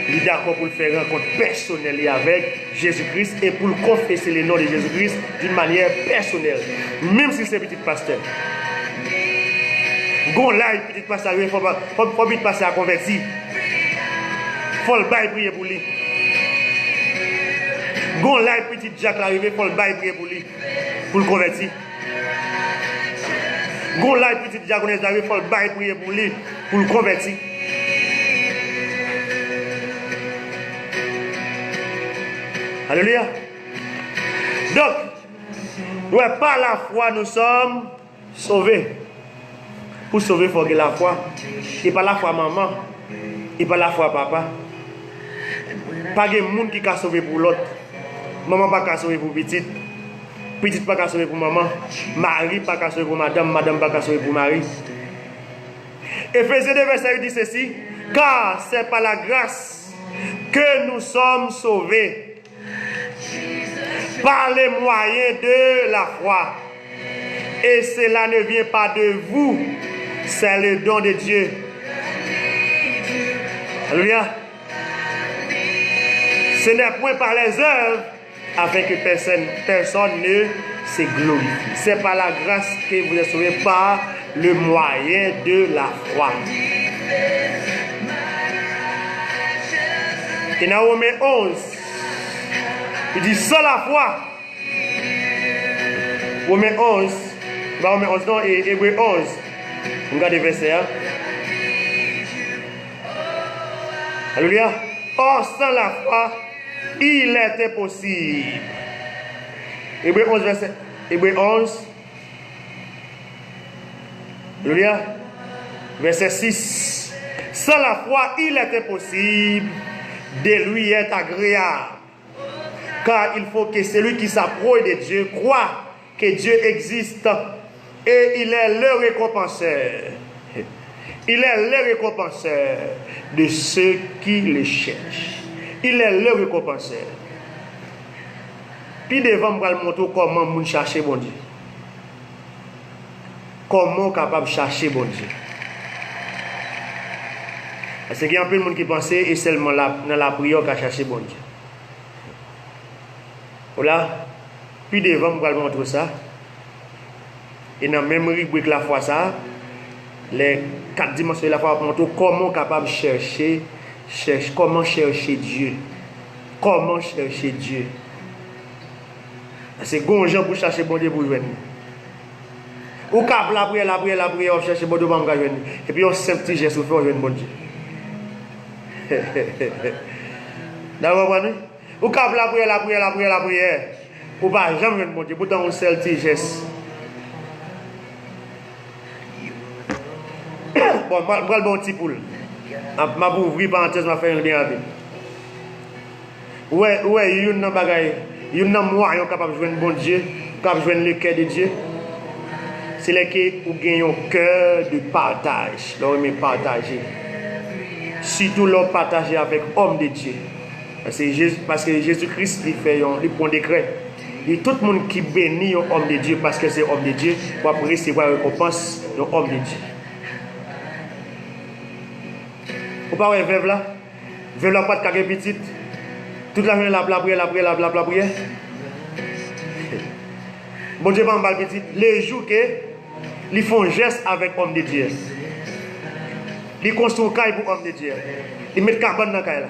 il est d'accord pour le faire rencontre personnelle avec Jésus-Christ et pour le confesser le nom de Jésus-Christ d'une manière personnelle. Même si c'est petit pasteur. Gon là, petit pasteur, il faut vite passer à convertir. Il faut le bail prier pour lui. Gon là, petit Jack l'arrivé, il faut le bail prier pour lui. Pour le convertir. Gon là, petit diaconesse l'arrivé, il faut le bail prier pour lui. Pour le convertir. Alléluia. Donc, ouais, par la foi, nous sommes sauvés. Pour sauver, il faut que la foi. Et pas la foi maman. Et pas la foi papa. Pas de monde qui a sauvé pour l'autre. Maman pas qu'à sauver pour petite. Petite pas qu'à sauver pour maman. Marie pas qu'à sauver pour madame. Madame pas qu'à sauver pour Marie. Éphésiens 2 verset 8 dit ceci. Car c'est par la grâce que nous sommes sauvés. Par les moyens de la foi. Et cela ne vient pas de vous. C'est le don de Dieu. Alléluia. Ce n'est point par les œuvres afin que personne ne se glorifie. C'est par la grâce que vous êtes sauvés par le moyen de la foi. Et dans Romains 11, il dit sans la foi. Romains 11, non, et Hébreux 11. Regardez le verset. Hein? Alléluia. Or, sans la foi, il était possible. Hébreux 11, verset. Hébreux 11. Alléluia. Verset 6. Sans la foi, il était possible de lui être agréable. Car il faut que celui qui s'approche de Dieu croit que Dieu existe et il est le récompenseur. Il est le récompenseur de ceux qui le cherchent. Il est le récompenseur. Puis devant, je vais vous montrer comment vous cherchez bon Dieu. Comment capable de chercher bon Dieu. Parce qu'il y a un peu de monde qui pense et seulement dans la prière qu'à chercher bon Dieu. Voilà. Puis devant, je vais vous montrer ça. Et dans la même rubrique la foi ça, les 4 dimensions de la foi, montrer comment capable de chercher, comment chercher Dieu. Comment chercher Dieu. C'est bon gens pour chercher bon Dieu pour joindre. Ou cap la prière, on cherche bon Dieu pour joindre. Et puis on simple petit geste pour faire joindre bon Dieu. D'accord, ou cap la prière. Ou pas jamais joindre bon Dieu, pourtant on seul petit geste. Bon, je vais le bon petit poule. Je vais ouvrir parenthèse, je vais faire un bien rapide. Ouais, il y a un bagage. Il y a un moyen capable de jouer bon Dieu, capable de jouer le cœur de Dieu. C'est là que vous gagnez un cœur de partage. Là, vous partager. Surtout, là, partager avec l'homme de Dieu. Parce que Jésus-Christ, il prend un décret. Et tout le monde qui bénit un homme de Dieu parce que c'est un homme de Dieu, va recevoir la récompense d'un homme de Dieu. Vous ne pouvez pas veuve là? Veuve là, pas de carré petite. Toute la journée, la prière. Bon Dieu, pas en petit. Les jours que ils font un geste avec l'homme de Dieu. Ils construisent un caille pour l'homme de Dieu. Ils mettent carbone dans le caille là.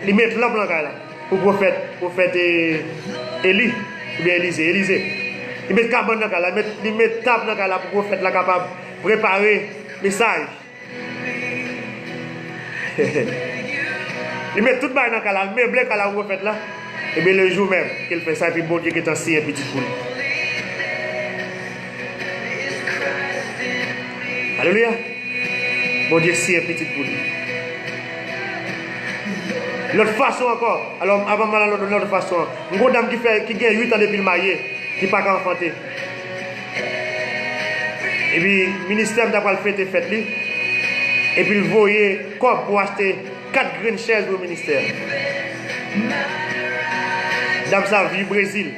Ils mettent lampe dans le caille là. Pour prophète Élie. Ou bien Élisée. Ils mettent carbone dans le caille là. Ils mettent table dans le caille là pour prophète là capable de préparer le message. Il met tout le monde dans le calage, mais le calage vous faites là, et bien le jour même qu'il fait ça, et puis bon Dieu qui est ainsi un petit poule. Alléluia. Bon Dieu, si un petit poule. L'autre façon encore, alors avant de l'autre façon, une grande dame qui gagne 8 ans depuis le marié, qui n'est pas qu'à enfanter. Et puis, le ministère n'a pas le fait fête lui. Et puis, il voyait quoi pour acheter 4 grandes chaises au ministère. Dans sa vie au Brésil.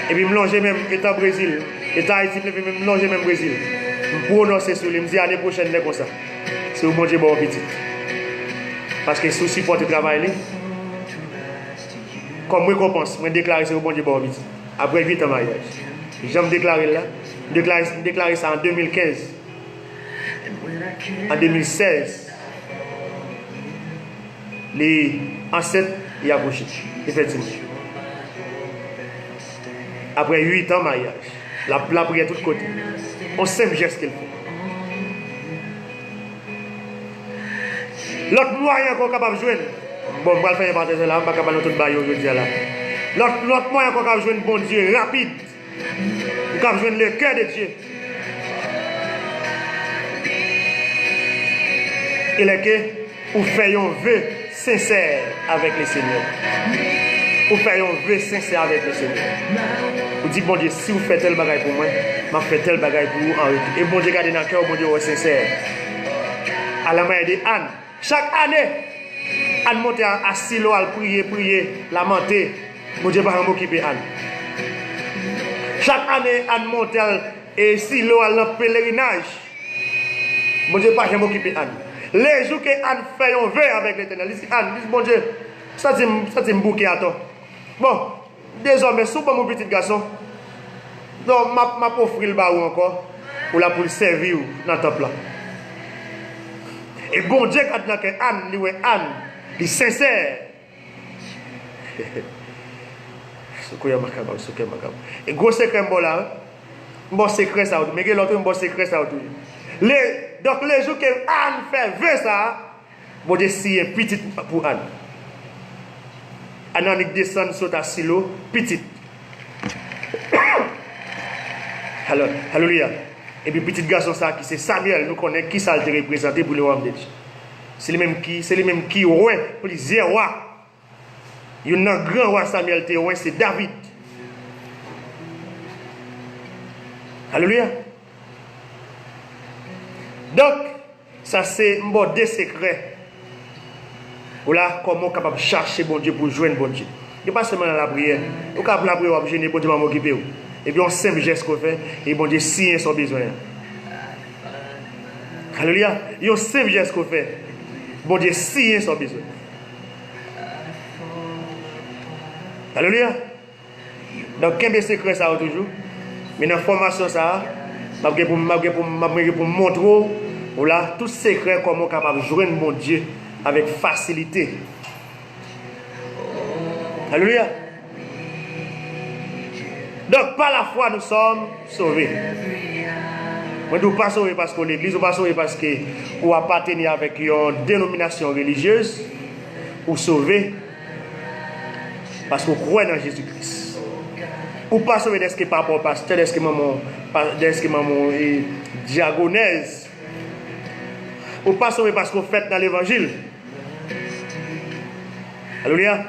Et puis, je me longeais même état Brésil. État Haïti, je me longeais même Brésil. Je me prononçais sur lui. Je me dis l'année prochaine, c'est comme ça. C'est au bon Dieu, bon petit. Parce que sous support de travail, comme récompense, je déclare c'est au bon Dieu, bon petit. Après 8 ans de mariage. Je me déclare là. Je déclaré ça en 2015. En 2016, les ancêtres y accouché, effectivement. Après 8 ans de mariage, la prière de tous côtés. On simple geste qu'elle fait. L'autre moyen qu'on est capable de jouer, bon, je vais faire une parenthèse là, je ne vais pas capable de tout bailler aujourd'hui là. L'autre moyen qu'on est capable de jouer, bon Dieu, rapide. On est capable de jouer le cœur de Dieu. Il est que vous faites un vœu sincère avec le Seigneur. Vous faites un vœu sincère avec le Seigneur. Vous dites, bon Dieu, si vous faites tel bagage pour moi, je fais tel bagage pour vous en retour. Et bon Dieu, gardez dans le cœur, bon Dieu, vous êtes sincère. À la manière de Anne. Chaque année, Anne montait à Silo, à prier, lamenter. Bon Dieu, pas m'occuper Anne. Chaque année, Anne montait à Silo, à le pèlerinage. Bon Dieu, pas m'occuper Anne. Les jours que Anne fait un vœu avec l'Éternel, il dit Anne, bon Dieu, ça c'est un bouquet à toi. Bon, désormais, si mon petit garçon, donc ma offrir le baou encore, pour le servir dans le temple là. Et bon Dieu, quand Anne, il est sincère. Et gros secret, bon secret ça, mais il y a l'autre bon secret ça. Donc les jours que Anne fait vœu ça, bon Dieu si petit pour Anne. Anne descend sur ta silo, petit. Alléluia. Et puis petit garçon ça qui c'est Samuel, nous connaissons qui ça le représenté pour le royaume de Dieu. C'est le même qui roi, plusieurs rois. Il y a un grand roi Samuel roi, c'est David. Alléluia. Donc, ça c'est un bon des secrets. Voilà comment on est capable de chercher bon Dieu pour joindre bon Dieu. Il n'y a pas seulement dans la prière. On est capable de la prière, on va gêner pour Dieu m'occuper. Et puis on simple geste qu'on fait, et bon Dieu signe son besoin. Alléluia. Il y a un simple geste qu'on fait. Bon Dieu signe son besoin. Alléluia. Donc, quel est secret ça toujours? Mais dans la formation, ça, je vais pour montrer voilà, tout secret comment on est capable de joindre mon Dieu avec facilité. Alléluia. Donc, par la foi, nous sommes sauvés. Nous ne sommes pas sauvés parce que l'église, nous ne sommes pas sauvés parce que vous appartenez avec une dénomination religieuse, ou sauvés parce que vous croyez dans Jésus-Christ. Ou pas sauvé d'être que papa pasteur, d'être que maman diagonaise. Ou pas sauvé parce que vous faites dans l'évangile. Alléluia.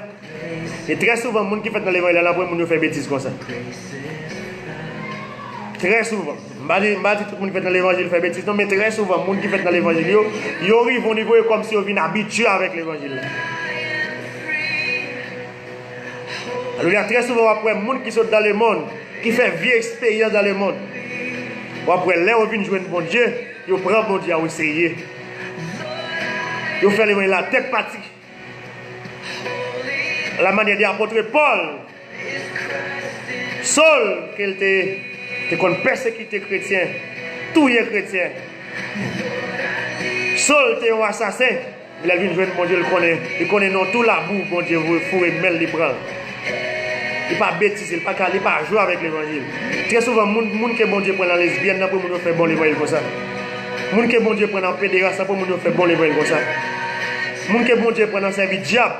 Et très souvent, les gens qui font dans l'évangile, là, pour nous faire bêtises comme ça. Très souvent. Je ne dis pas tout le monde qui fait dans l'évangile fait bêtises, non, mais très souvent, les gens qui font dans l'évangile, ils arrivent au niveau comme si ils viennent habitués avec l'évangile. Alors, très souvent, après, les gens qui sont dans le monde, qui font vieille expérience dans le monde, après, là, ils viennent jouer bon Dieu, ils prennent bon Dieu à essayer. Ils font la tête partie. La manière de l'apôtre Paul, Saul, qu'il était persécuté chrétien, tout est chrétien. Saul était un assassin. Il a vu jouer bon Dieu, il connaît non tout la boue, bon Dieu, vous fourrez, mêle les bras. Il n'est pas bêtise, il n'est pas jouer avec l'évangile. Très souvent, les gens qui bon Dieu prennent la lesbienne, pour nous faire bon l'évangile comme ça. Les gens qui bon Dieu prennent la pédéraste, pour nous faire bon l'évangile comme ça. Les gens qui bon Dieu prennent la service diable,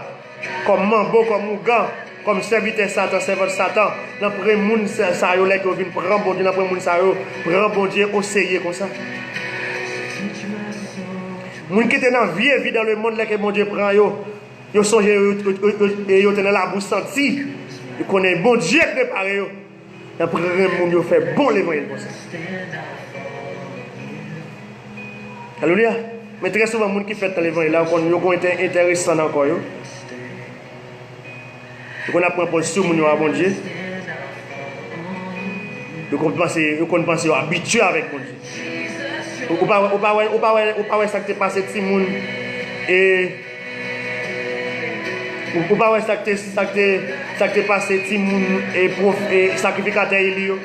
comme Mambo, comme Mougan, comme serviteur Satan, serveur Satan. L'après, les gens qui viennent prendre bon Dieu, l'après, les gens qui prennent bon Dieu au sérieux comme ça. Les gens qui étaient dans la vie dans le monde, là que bon Dieu prend, ils sont dans la bouche sentie. Ils connaissent bon Dieu préparé. Après, les gens fait bon l'évangile comme ça. Alléluia. Mais très souvent, les gens qui font dans l'évangile, là, ils ont été intéressants encore. Ils apprennent position à bon Dieu. Ils pensent habitués avec bon Dieu. Ou pas ça qui passé petit monde et ou pas ça qui passé petit monde et sacrificateur Élio.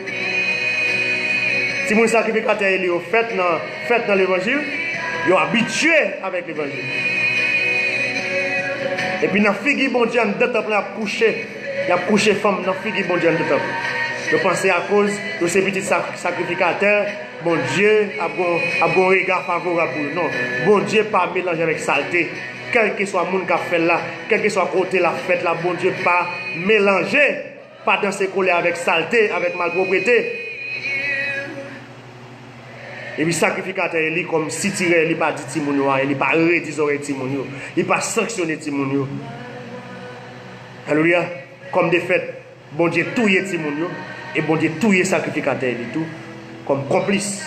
Si mon sacrificateur Élio fait dans l'évangile, ils sont habitués avec l'évangile. Et puis dans la figure bon Dieu en deux temps, il a couché femme dans la figure bon Dieu en deux temps. Je pensais à cause de ces petits sacrificateurs, bon Dieu a un regard favorable pour nous. Non, bon Dieu pas mélanger avec saleté. Quel que soit le monde qui a fait là, quel que soit le côté la fête là, bon Dieu pas mélanger, pas danser collé avec saleté, avec malpropreté. Et puis sacrificateur il est comme si tiré, il pas dit Timounio, il pas redit oreilles Timounio, il pas sanctionné Timounio. Alléluia, comme des fêtes, bon Dieu touye Timounio et bon Dieu touye sacrificateur il tout comme complice.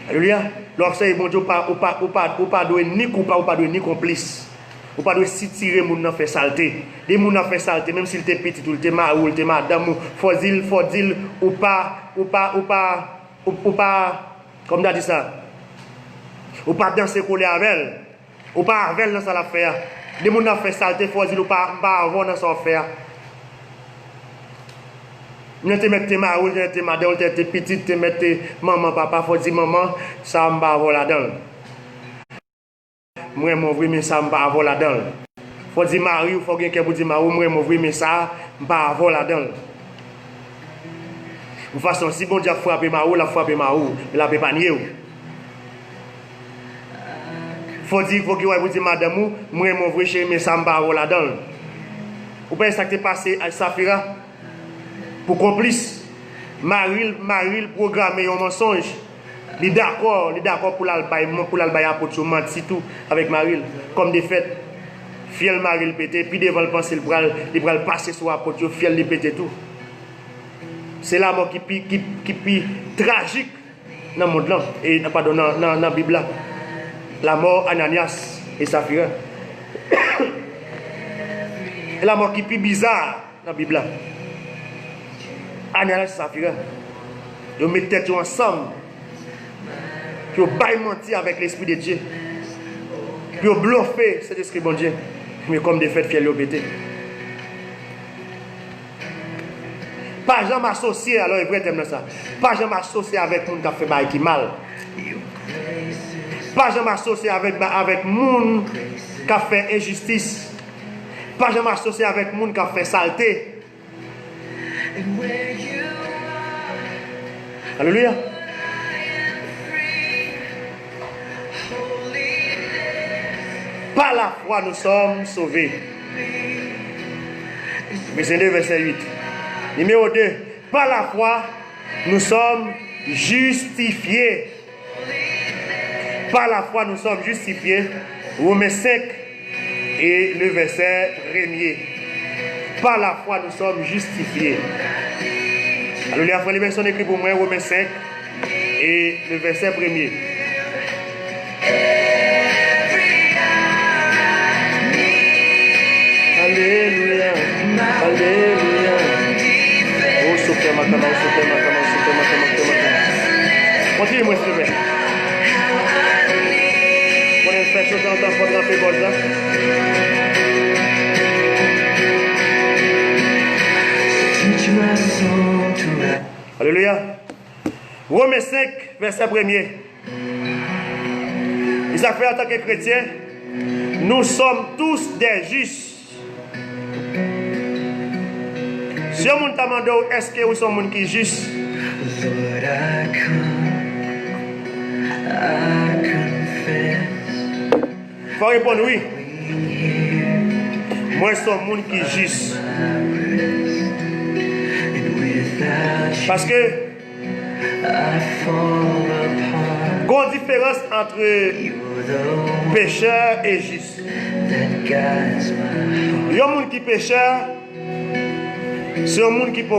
Alléluia, lorsque bon Dieu pas doit ni coupable, pas doit ni complice. Ou pas de si tirer moun nan fait saleté. Les moun nan fait saleté même s'il était petit ou il était mari ou il était madame, faut dire ou pas comme on dit ça. Ou pas danser coller avec elle. Ou pas avec elle dans ça l'affaire. Les moun nan fait saleté faut dire ou pas avoir dans son affaire. Nous te mettre mari ou te madame ou te petite te mettre maman papa faut dire maman ça m'pa avoir là-dedans. Moi mon vrai mais ça m'pa avoir là-dedans. Faut dire mari ou faut quelqu'un pour dire mari moi mon vrai mais ça m'pa avoir là-dedans. De façon si bon Dieu frapper mari la frapper mari il a pas nier. Faut dire faut que vous dire madame moi mon vrai chéri mais ça m'pa avoir là-dedans. Ou pas ça qui est passé à Safira pour complice Maril programmer un mensonge. Il est d'accord pour l'albaï apôtre menti tout avec Maril comme des fêtes fiel Maril pété puis devant le penser il va passer sur apôtre fiel li pété tout. C'est la mort qui tragique dans le monde là et pardon dans la Bible là. La mort Ananias et Saphira. Et la mort qui est bizarre dans la Bible là. Ananias et Saphira. Ils mettent tête ensemble. Puis ils menti avec l'Esprit de Dieu. Puis ils bluffé cet esprit bon Dieu. Mais comme des fêtes fiel ils pété. Pas jamais associé, alors il vrai thème ça. Pas jamais associé avec monde qui a fait bail qui mal. Pas jamais associé avec monde qui a fait injustice. Pas jamais associé avec monde qui a fait saleté. Alléluia. Par la foi nous sommes sauvés. Verset 2, verset 8. Numéro 2. Par la foi nous sommes justifiés. Par la foi nous sommes justifiés. Romains 5 et le verset 1er. Par la foi nous sommes justifiés. Alléluia, frère, les versions écrites pour moi, Romains 5 et le verset 1er. Alléluia, alléluia. Oh, super matama. Continue-moi, s'il te plaît. On est fait sauter en temps pour draper gauche là. Alléluia. Romains 5, verset 1er. Il s'appelle en tant que chrétien, nous sommes tous des justes. Si on t'a demandé est-ce que vous êtes un monde qui est juste? Il faut répondre oui. Moi, je suis un monde qui est juste. Parce que il y a une différence entre pécheur et juste. Il y a un monde qui est pécheur, c'est un monde qui peut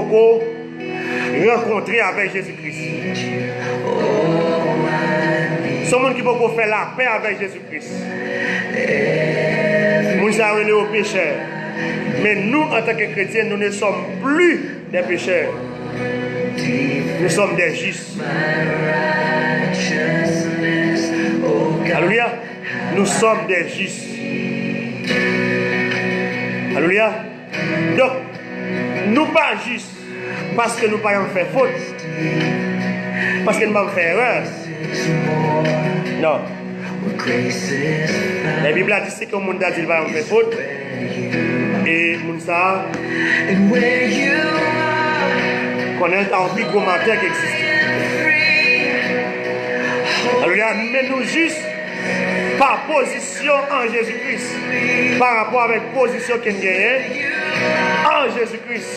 rencontrer avec Jésus-Christ. Ce monde qui peut faire la paix avec Jésus-Christ. Nous sommes aux pécheurs. Mais nous, en tant que chrétiens, nous ne sommes plus des pécheurs. Nous sommes des justes. Alléluia. Nous sommes des justes. Alléluia. Donc, nous pas justes parce que nous ne pouvons pas faire faute. Parce que nous ne pouvons pas faire erreur. Non. La Bible a dit que le monde a dit qu'il va faire faute. Et le monde ça connaît un petit commentaire qui existe. Alléluia. Mais nous juste par position en Jésus-Christ, par rapport avec position qu'il y a en Jésus-Christ,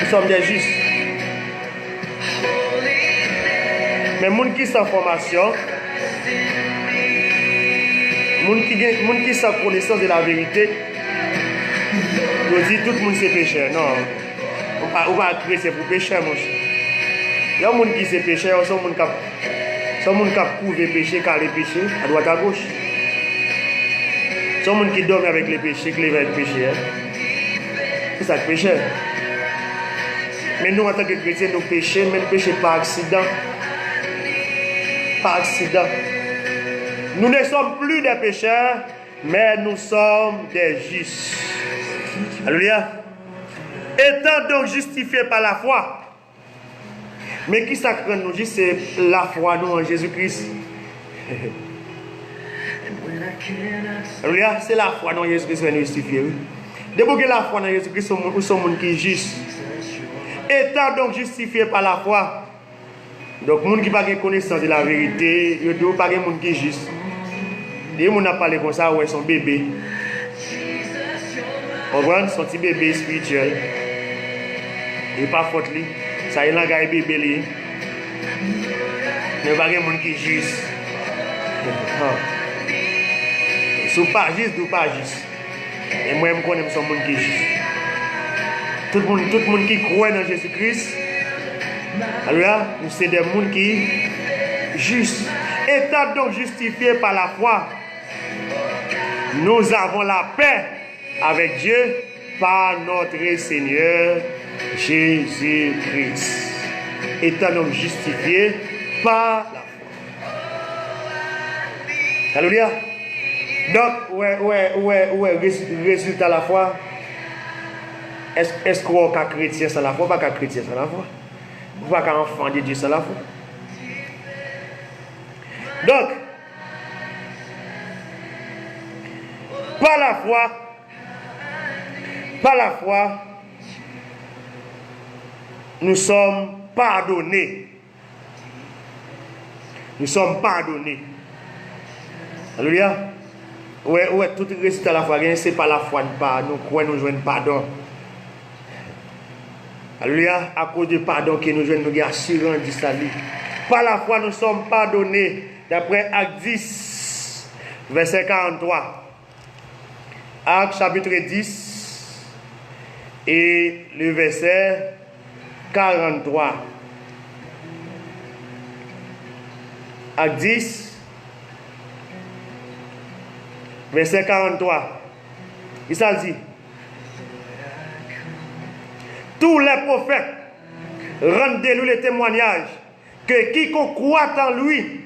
nous sommes des justes. Mais les gens qui sont en formation, les gens qui sont en connaissance de la vérité, nous disent tout le monde c'est pécheur. Non, on va créer c'est pour pécheur, mon cher. Il y a des gens qui sont pécheurs, sont des gens qui couvent les péchés, car les péchés, à droite à gauche. Sont des gens qui dorment avec les péchés, qui les veulent pécher. C'est ça le péché. Mais nous, en tant que chrétiens, nous péchons, mais nous péchons par accident. Par accident. Nous ne sommes plus des pécheurs, mais nous sommes des justes. Alléluia. Étant donc justifiés par la foi. Mais qui s'accroît nous juste, c'est la foi nous en Jésus-Christ. Alléluia. C'est la foi dans Jésus-Christ qui nous justifie. Depuis que la foi dans Jésus-Christ, nous sommes des gens qui sont justes. Étant donc justifiés par la foi. Donc, les gens qui n'ont pas connaissance de la vérité, ils ne sont pas des gens qui sont justes. Les gens qui ont parlé comme ça, ouais, son bébé. On voit son petit bébé spirituel. Il n'est pas faute. Ça y est, il est bébé. Il n'y a pas des gens qui sont justes. Ils ne sont pas justes ou pas justes. Et moi, je connais son monde qui est juste. Tout le monde qui croit dans Jésus-Christ, alléluia, c'est des gens qui sont justes. Étant donc justifiés par la foi, nous avons la paix avec Dieu par notre Seigneur Jésus-Christ. Étant donc justifiés par la foi. Alléluia. Donc, ouais, résultat de la foi. Est-ce qu'on est chrétien sans la foi? Pas chrétien sans la foi. Pas qu'un enfant de Dieu sans la foi. Donc, par la foi, nous sommes pardonnés. Nous sommes pardonnés. Alléluia. Ouais, tout le résultat de la foi, c'est pas la foi, nous croyons nous jouons pardon. Alléluia, à cause du pardon que nous jouons, nous assurons du salut. Par la foi, nous sommes pardonnés. D'après Actes 10, verset 43. Actes chapitre 10 et le verset 43. Actes 10, verset 43. Il s'en dit. Tous les prophètes rendent de lui le témoignage que quiconque croit en lui,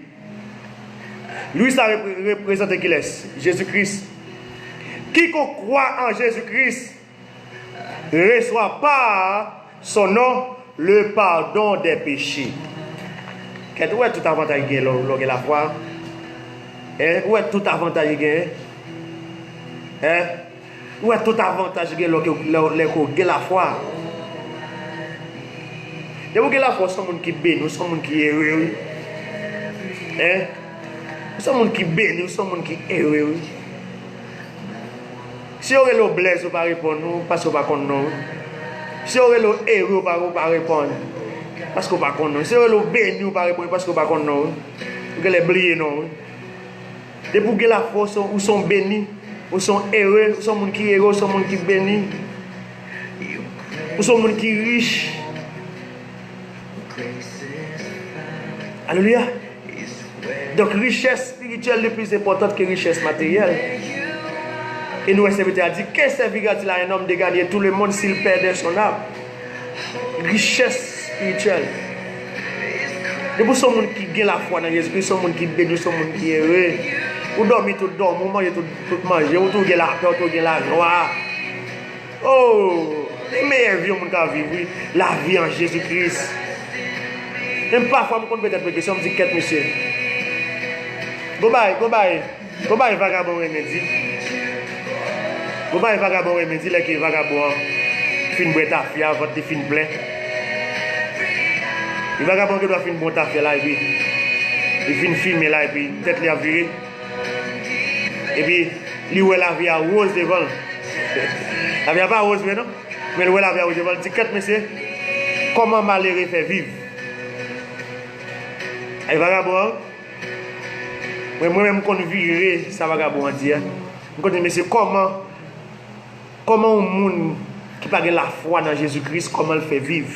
ça représente qui est Jésus-Christ. Quiconque croit en Jésus-Christ reçoit par son nom le pardon des péchés. Qu'est-ce que tout avantage de la foi? Où est tout avantage de où est tout avantage de la foi? Il y a la foi, nous sommes qui bénissent, nous sommes qui heureux. Nous sommes qui bénissent, nous sommes qui heureux. Si on est le blesse, on ne va pas répondre parce qu'on ne va pas connaître. Si on est le héros, on ne va pas répondre parce qu'on ne va pas connaître. Si on est le béni, on ne va pas répondre parce qu'on ne va pas connaître. On va oublier. Depuis que la foi, nous sommes bénis, nous sommes heureux, nous sommes qui heureux, nous sommes qui bénis. Nous sommes des gens qui sont riches. Alléluia. Donc, richesse spirituelle est plus importante que richesse matérielle. Et nous, serviteur a dit, qu'est-ce que servira-t-il à un homme de gagner tout le monde s'il perdait son âme? Richesse spirituelle. Et pour ce monde qui a la foi dans Jésus-Christ, ce monde qui bénit, ce monde qui est heureux, vous dormez tout dormez, vous mangez tout manger, vous avez la paix, vous avez la joie. Oh, les meilleures vies que vous vivre, la vie en Jésus-Christ. Même parfois, je me peut-être question, je me dis, qu'est-ce monsieur? Go bye, vagabond remédie. Go bye, vagabond remédie, là qui est vagabond, fin boîte à fier, votre fin plein. Le vagabond qui doit faire une bonne affaire là, et puis il fait une filmer là, et puis peut-être il a viré. Et puis, il voit la vie à rose devant. La vie pas rose, mais non? Mais il voit la vie à rose devant. Il dit, qu'est-ce monsieur? Comment malheureux fait vivre? Et vagabond, moi-même, quand je virerai, ça vagabond dit. Je dis, monsieur, comment un monde qui n'a pas la foi dans Jésus-Christ, comment il fait vivre?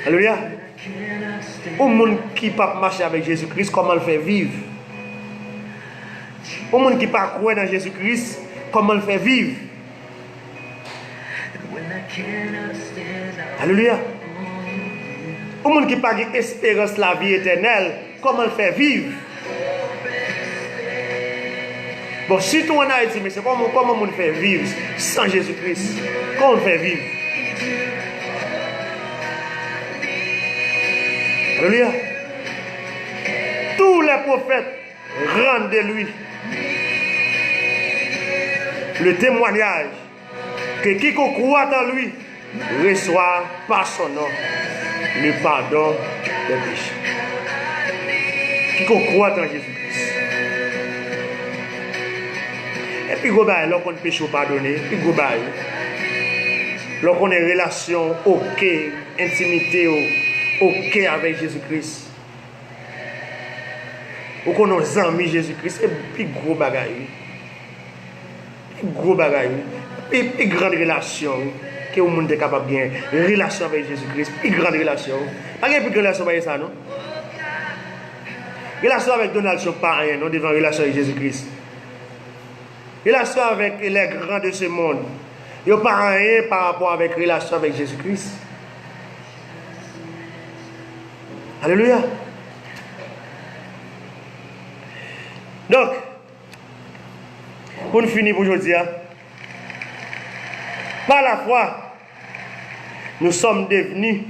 Alléluia. Un monde qui ne peut pas marcher avec Jésus-Christ, comment il fait vivre? Un monde qui ne peut pas croire dans Jésus-Christ, comment il fait vivre? Alléluia. Un monde qui n'a pas d'espérance la vie éternelle, comment il fait vivre? Bon, surtout en Haïti, mais c'est comment on monde fait vivre sans Jésus-Christ? Comment on fait vivre? Alléluia. Tous les prophètes rendent de lui le témoignage que quiconque croit en lui reçoit par son nom le pardon des péchés. Quiconque croit en Jésus-Christ. Et puis, lorsqu'on péché pardonné, puis lorsqu'on a une relation, ok, intimité, ok avec Jésus-Christ. Ou qu'on a nos amis Jésus-Christ, et puis gros bagaille. Gros bagaille. Et puis grande relation que le monde est capable de bien. Relation avec Jésus-Christ, puis grande relation. Pas de plus grande relation avec ça, non? Relation avec Donald Trump, pas rien, non, devant relation avec Jésus-Christ. Relation avec les grands de ce monde. Il n'y a pas rien par rapport avec relation avec Jésus-Christ. Alléluia. Donc, pour nous finir pour aujourd'hui, par la foi, nous sommes devenus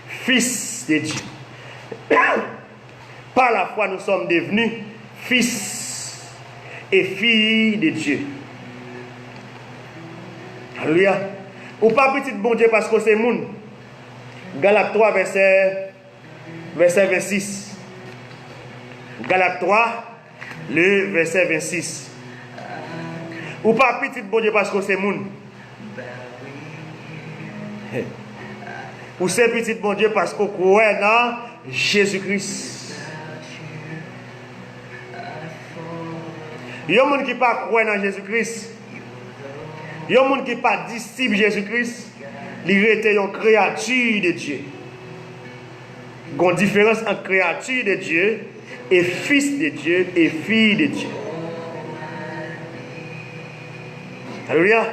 fils de Dieu. Par la foi, nous sommes devenus fils et filles de Dieu. Alléluia. Ou pas petit bon Dieu parce que c'est monde. Galates 3, verset 26. Galates 3, le verset 26. Ou pas petit bon Dieu parce que c'est monde. Ou c'est petit bon Dieu parce qu'on croit dans Jésus-Christ. Il y a des gens qui ne croient pas dans Jésus-Christ. Il y a des gens qui ne pas disciple Jésus-Christ. Ils étaient une créature de Dieu. Il y a une différence entre créature de Dieu et fils de Dieu et fille de Dieu. Alléluia.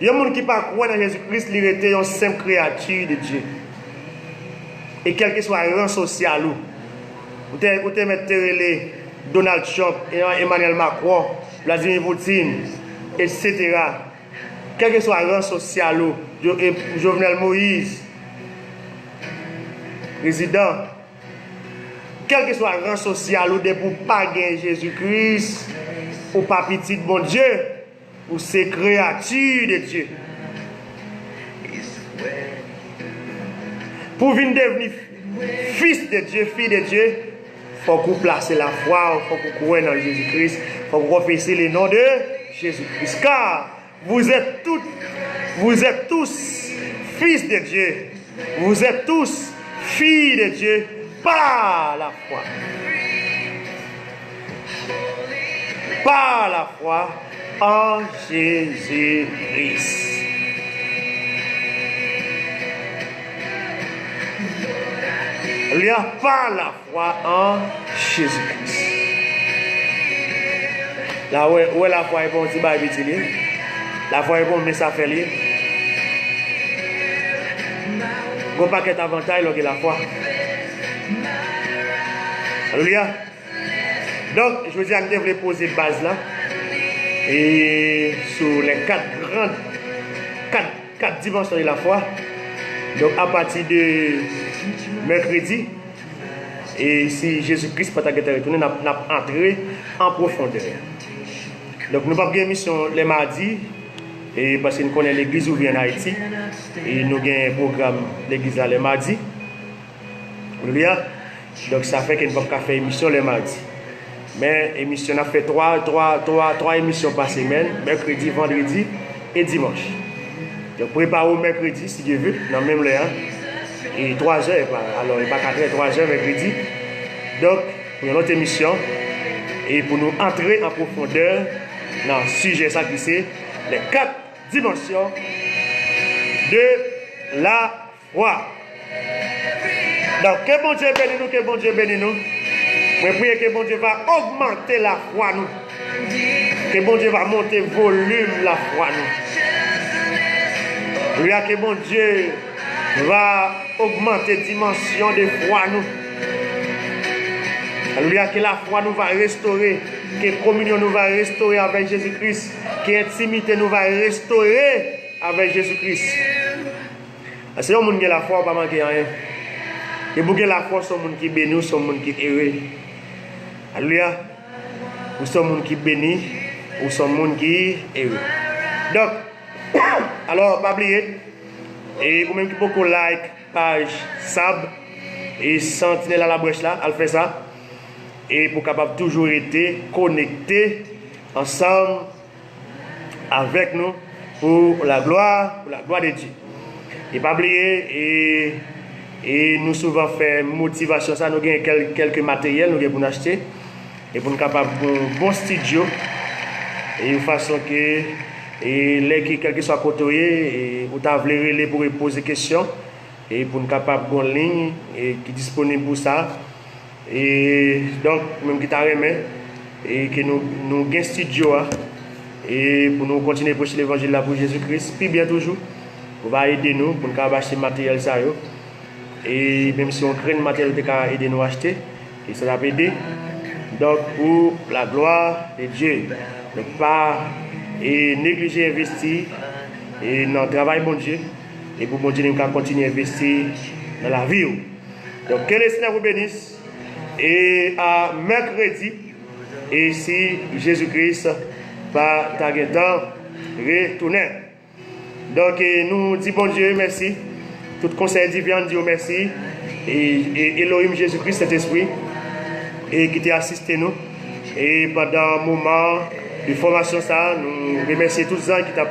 Il y a des gens qui ne croient pas dans Jésus-Christ. Ils étaient une simple créature de Dieu. Et quel que soit le rang social, vous mettez Donald Trump, Emmanuel Macron, Vladimir Poutine, etc. Quel que soit le rang social, Jovenel Moïse, président, quel que soit le rang social, ou de pour pas gagner Jésus-Christ, ou pas petit bon Dieu, ou c'est créature de Dieu. Pour venir devenir fils de Dieu, fille de Dieu, il faut qu'on place la foi, il faut qu'on croie dans Jésus-Christ, il faut qu'on confesse le nom de Jésus-Christ. Car vous êtes tous fils de Dieu, vous êtes tous filles de Dieu par la foi. Par la foi en Jésus-Christ. Alléluia, par la foi en Jésus-Christ. Là où est la foi est bon, c'est pas utile. La foi est bon, mais ça fait lié. Il n'y a pas qu'un avantage, donc la foi. Alléluia. Donc, je veux dire, je devrais poser base là. Et sur les quatre dimensions de la foi. Donc, à partir de mercredi, et si Jésus-Christ pas retourné, n'a entré en profondeur. Donc, nous n'avons pas de mission les mardis, et parce que nous connaissons l'église où vient en Haïti, et nous avons un programme l'église les mardis. Donc, ça fait qu'il ne peut pas faire émission les mardis. Mais l'émission a fait trois émissions par semaine, mercredi, vendredi et dimanche. Donc, préparez au mercredi, si Dieu veut, dans le même l'heure. Et 3 heures, alors il n'y a pas 4 heures, 3 heures mercredi. Donc, pour une autre émission, et pour nous entrer en profondeur dans le sujet ça qui c'est les 4 dimensions de la foi. Donc, que bon Dieu bénisse nous, que bon Dieu bénisse nous. Je prie que bon Dieu va augmenter la foi nous. Que bon Dieu va monter volume la foi nous. Oui, que bon Dieu va augmenter dimension de foi nous. Alléluia, que la foi nous va restaurer, que la communion nous va restaurer avec Jésus-Christ, que l'intimité nous va restaurer avec Jésus-Christ. C'est un monde qui a la foi, pas manquer rien. Et pour que la foi soit un monde qui bénit, soit un monde qui est heureux. Alléluia. Ou soit un monde qui bénit, ou soit un monde qui est heureux. Donc, alors, pas oublier, et vous même qui beaucoup like, page Sab, et Sentinelle à la brèche là, elle fait ça. Et pour capable toujours être connecté ensemble avec nous pour la gloire de Dieu. Et pas oublier, et nous souvent fait motivation, ça nous avons quelques matériels nous pour nous acheter et pour nous capable un bon studio et de façon que les quel que soit côté et ou t'avler pour poser des questions et pour nous capable en ligne et qui est disponible pour ça. Et donc, même qui t'a remis, et que nous avons un studio, et pour nous continuer à prêcher l'évangile là pour Jésus-Christ, puis bien toujours, vous va aider nous pour nous acheter le matériel ça. Et même si on crée le matériel, vous pouvez aider nous à acheter, et ça va aider. Donc, pour la gloire de Dieu, ne pas négliger investir et dans le travail bon Dieu, et pour bon Dieu, nous continuer à investir dans la vie. Donc, que le Seigneur vous bénisse. Et à mercredi, et si Jésus-Christ va retourner. Donc nous disons bon Dieu merci. Tout conseil divin dit merci. Et Elohim Jésus-Christ, cet esprit, et qui t'a assisté nous. Et pendant un moment de formation, ça, nous remercions tous ceux qui t'a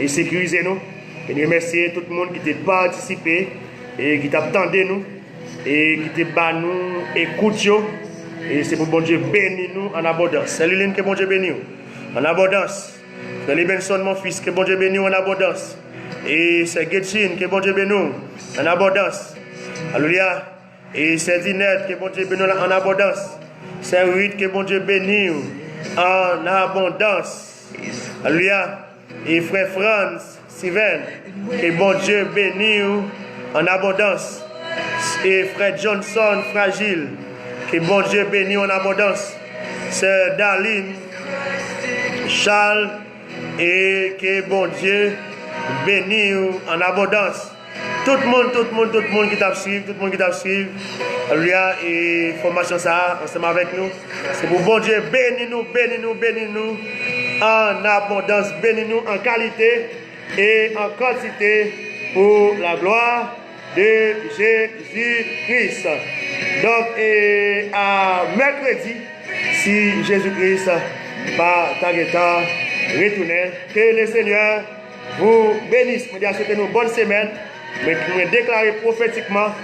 sécurisé nous. Et nous remercions tout le monde qui t'a participé et qui t'a attendu nous. Et qui te bat nous, écoute nous, et c'est pour bon Dieu bénir nous en abondance. Salut Lynn, que bon Dieu bénisse nous en abondance. Salut Benson, mon fils, que bon Dieu bénisse nous en abondance. Et c'est Getchin, que bon Dieu bénisse nous en abondance. Alléluia. Et c'est Dinette, que bon Dieu bénisse nous en abondance. C'est Ruth, que bon Dieu bénisse nous en abondance. Alléluia. Et frère Franz, Steven, que bon Dieu bénisse nous en abondance. Et frère Johnson, fragile, que bon Dieu bénisse en abondance. C'est Darlene, Charles, et que bon Dieu bénisse en abondance. Tout le monde qui t'a suivi, tout le monde qui t'a suivi. Alléluia, et formation ça, ensemble avec nous. C'est pour bon Dieu bénisse nous en abondance, bénisse nous en qualité et en quantité pour la gloire de Jésus-Christ. Donc, à mercredi, si Jésus-Christ va retourner, que le Seigneur vous bénisse. Je dis souhaiter une bonne semaine, mais nous déclarer prophétiquement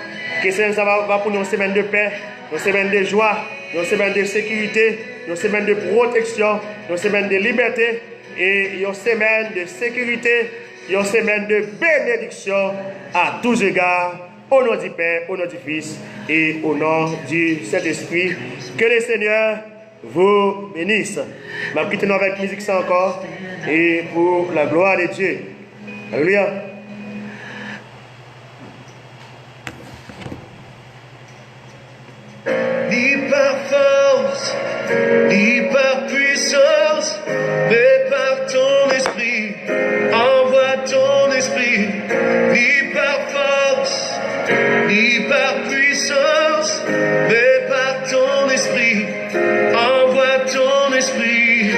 que ça va pour nous une semaine de paix, une semaine de joie, une semaine de sécurité, une semaine de protection, une semaine de liberté et une semaine de sécurité. Une semaine de bénédiction à tous égards Au nom du Père, au nom du Fils et au nom du Saint-Esprit, que le Seigneur vous bénisse. Ma petite nous avec musique ça encore et pour la gloire de Dieu. Alléluia. Ni par force, ni par puissance, mais par ton esprit, envoie ton esprit. Ni par force, ni par puissance, mais par ton esprit, envoie ton esprit.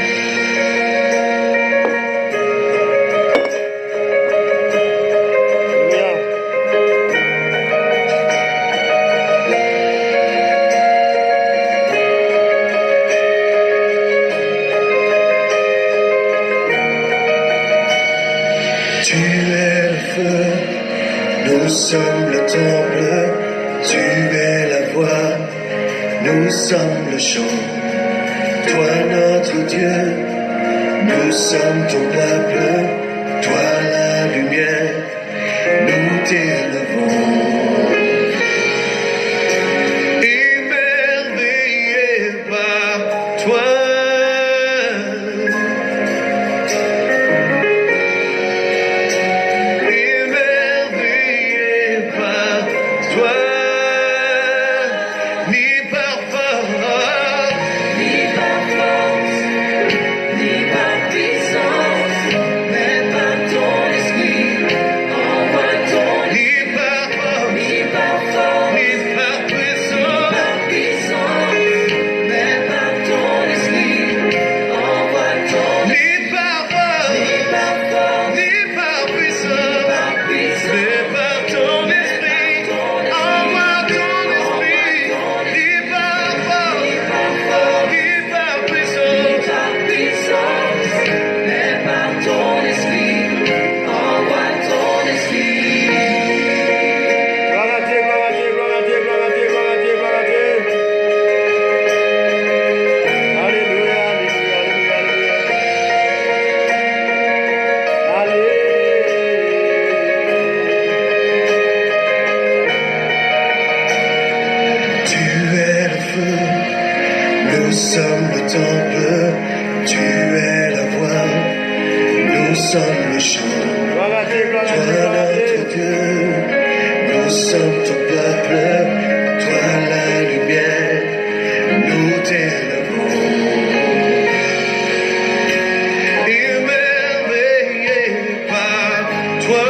Nous sommes le temple, tu es la voix, nous sommes le chant. Toi notre Dieu, nous sommes ton peuple, toi la lumière, nous t'élevons. Émerveillés par toi. Nous sommes le temple, tu es la voix, nous sommes le chant. Toi notre Dieu, nous sommes ton peuple, toi la lumière, nous t'élevons. Émerveillés par toi.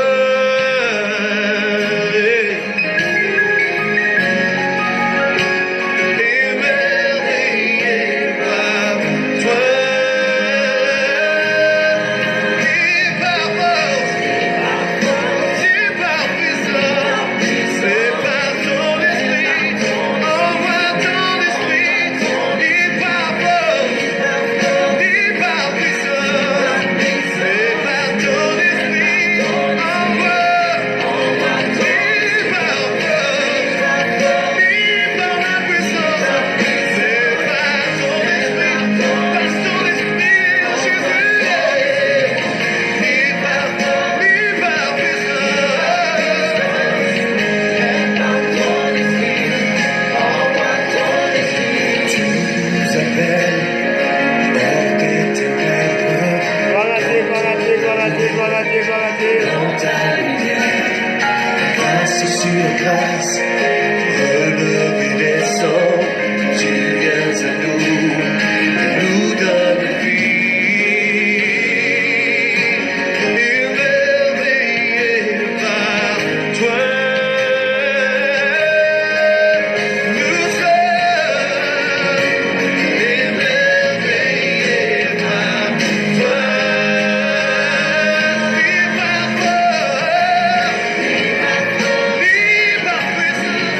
Grâce, relever les sangs, tu viens à nous donnes vie. Émerveillés par toi, nous sommes émerveillés par toi. Ni par force, ni par puissance.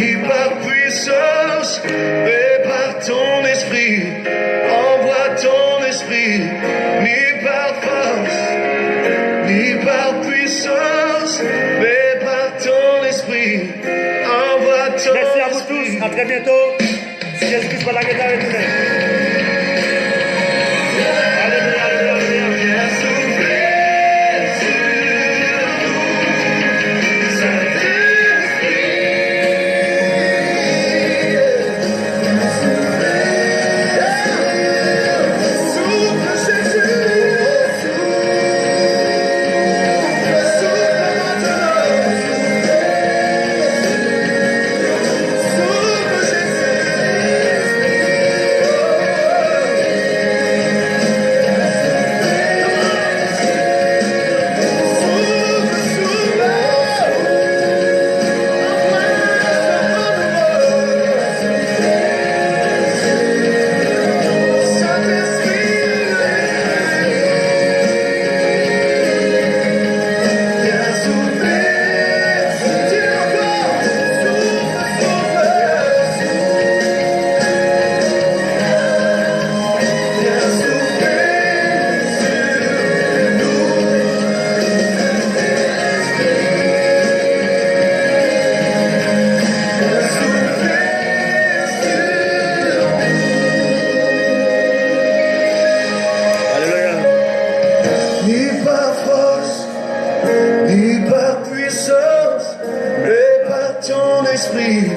ni par puissance, mais par ton esprit. Envoie ton esprit, ni par force, ni par puissance, mais par ton esprit. Envoie ton Merci à vous esprit. tous. À très bientôt. Si Jésus-Christ va la guerre avec nous. Alléluia, alléluia, alléluia. Alléluia. Ni par force, ni par puissance, mais par ton esprit.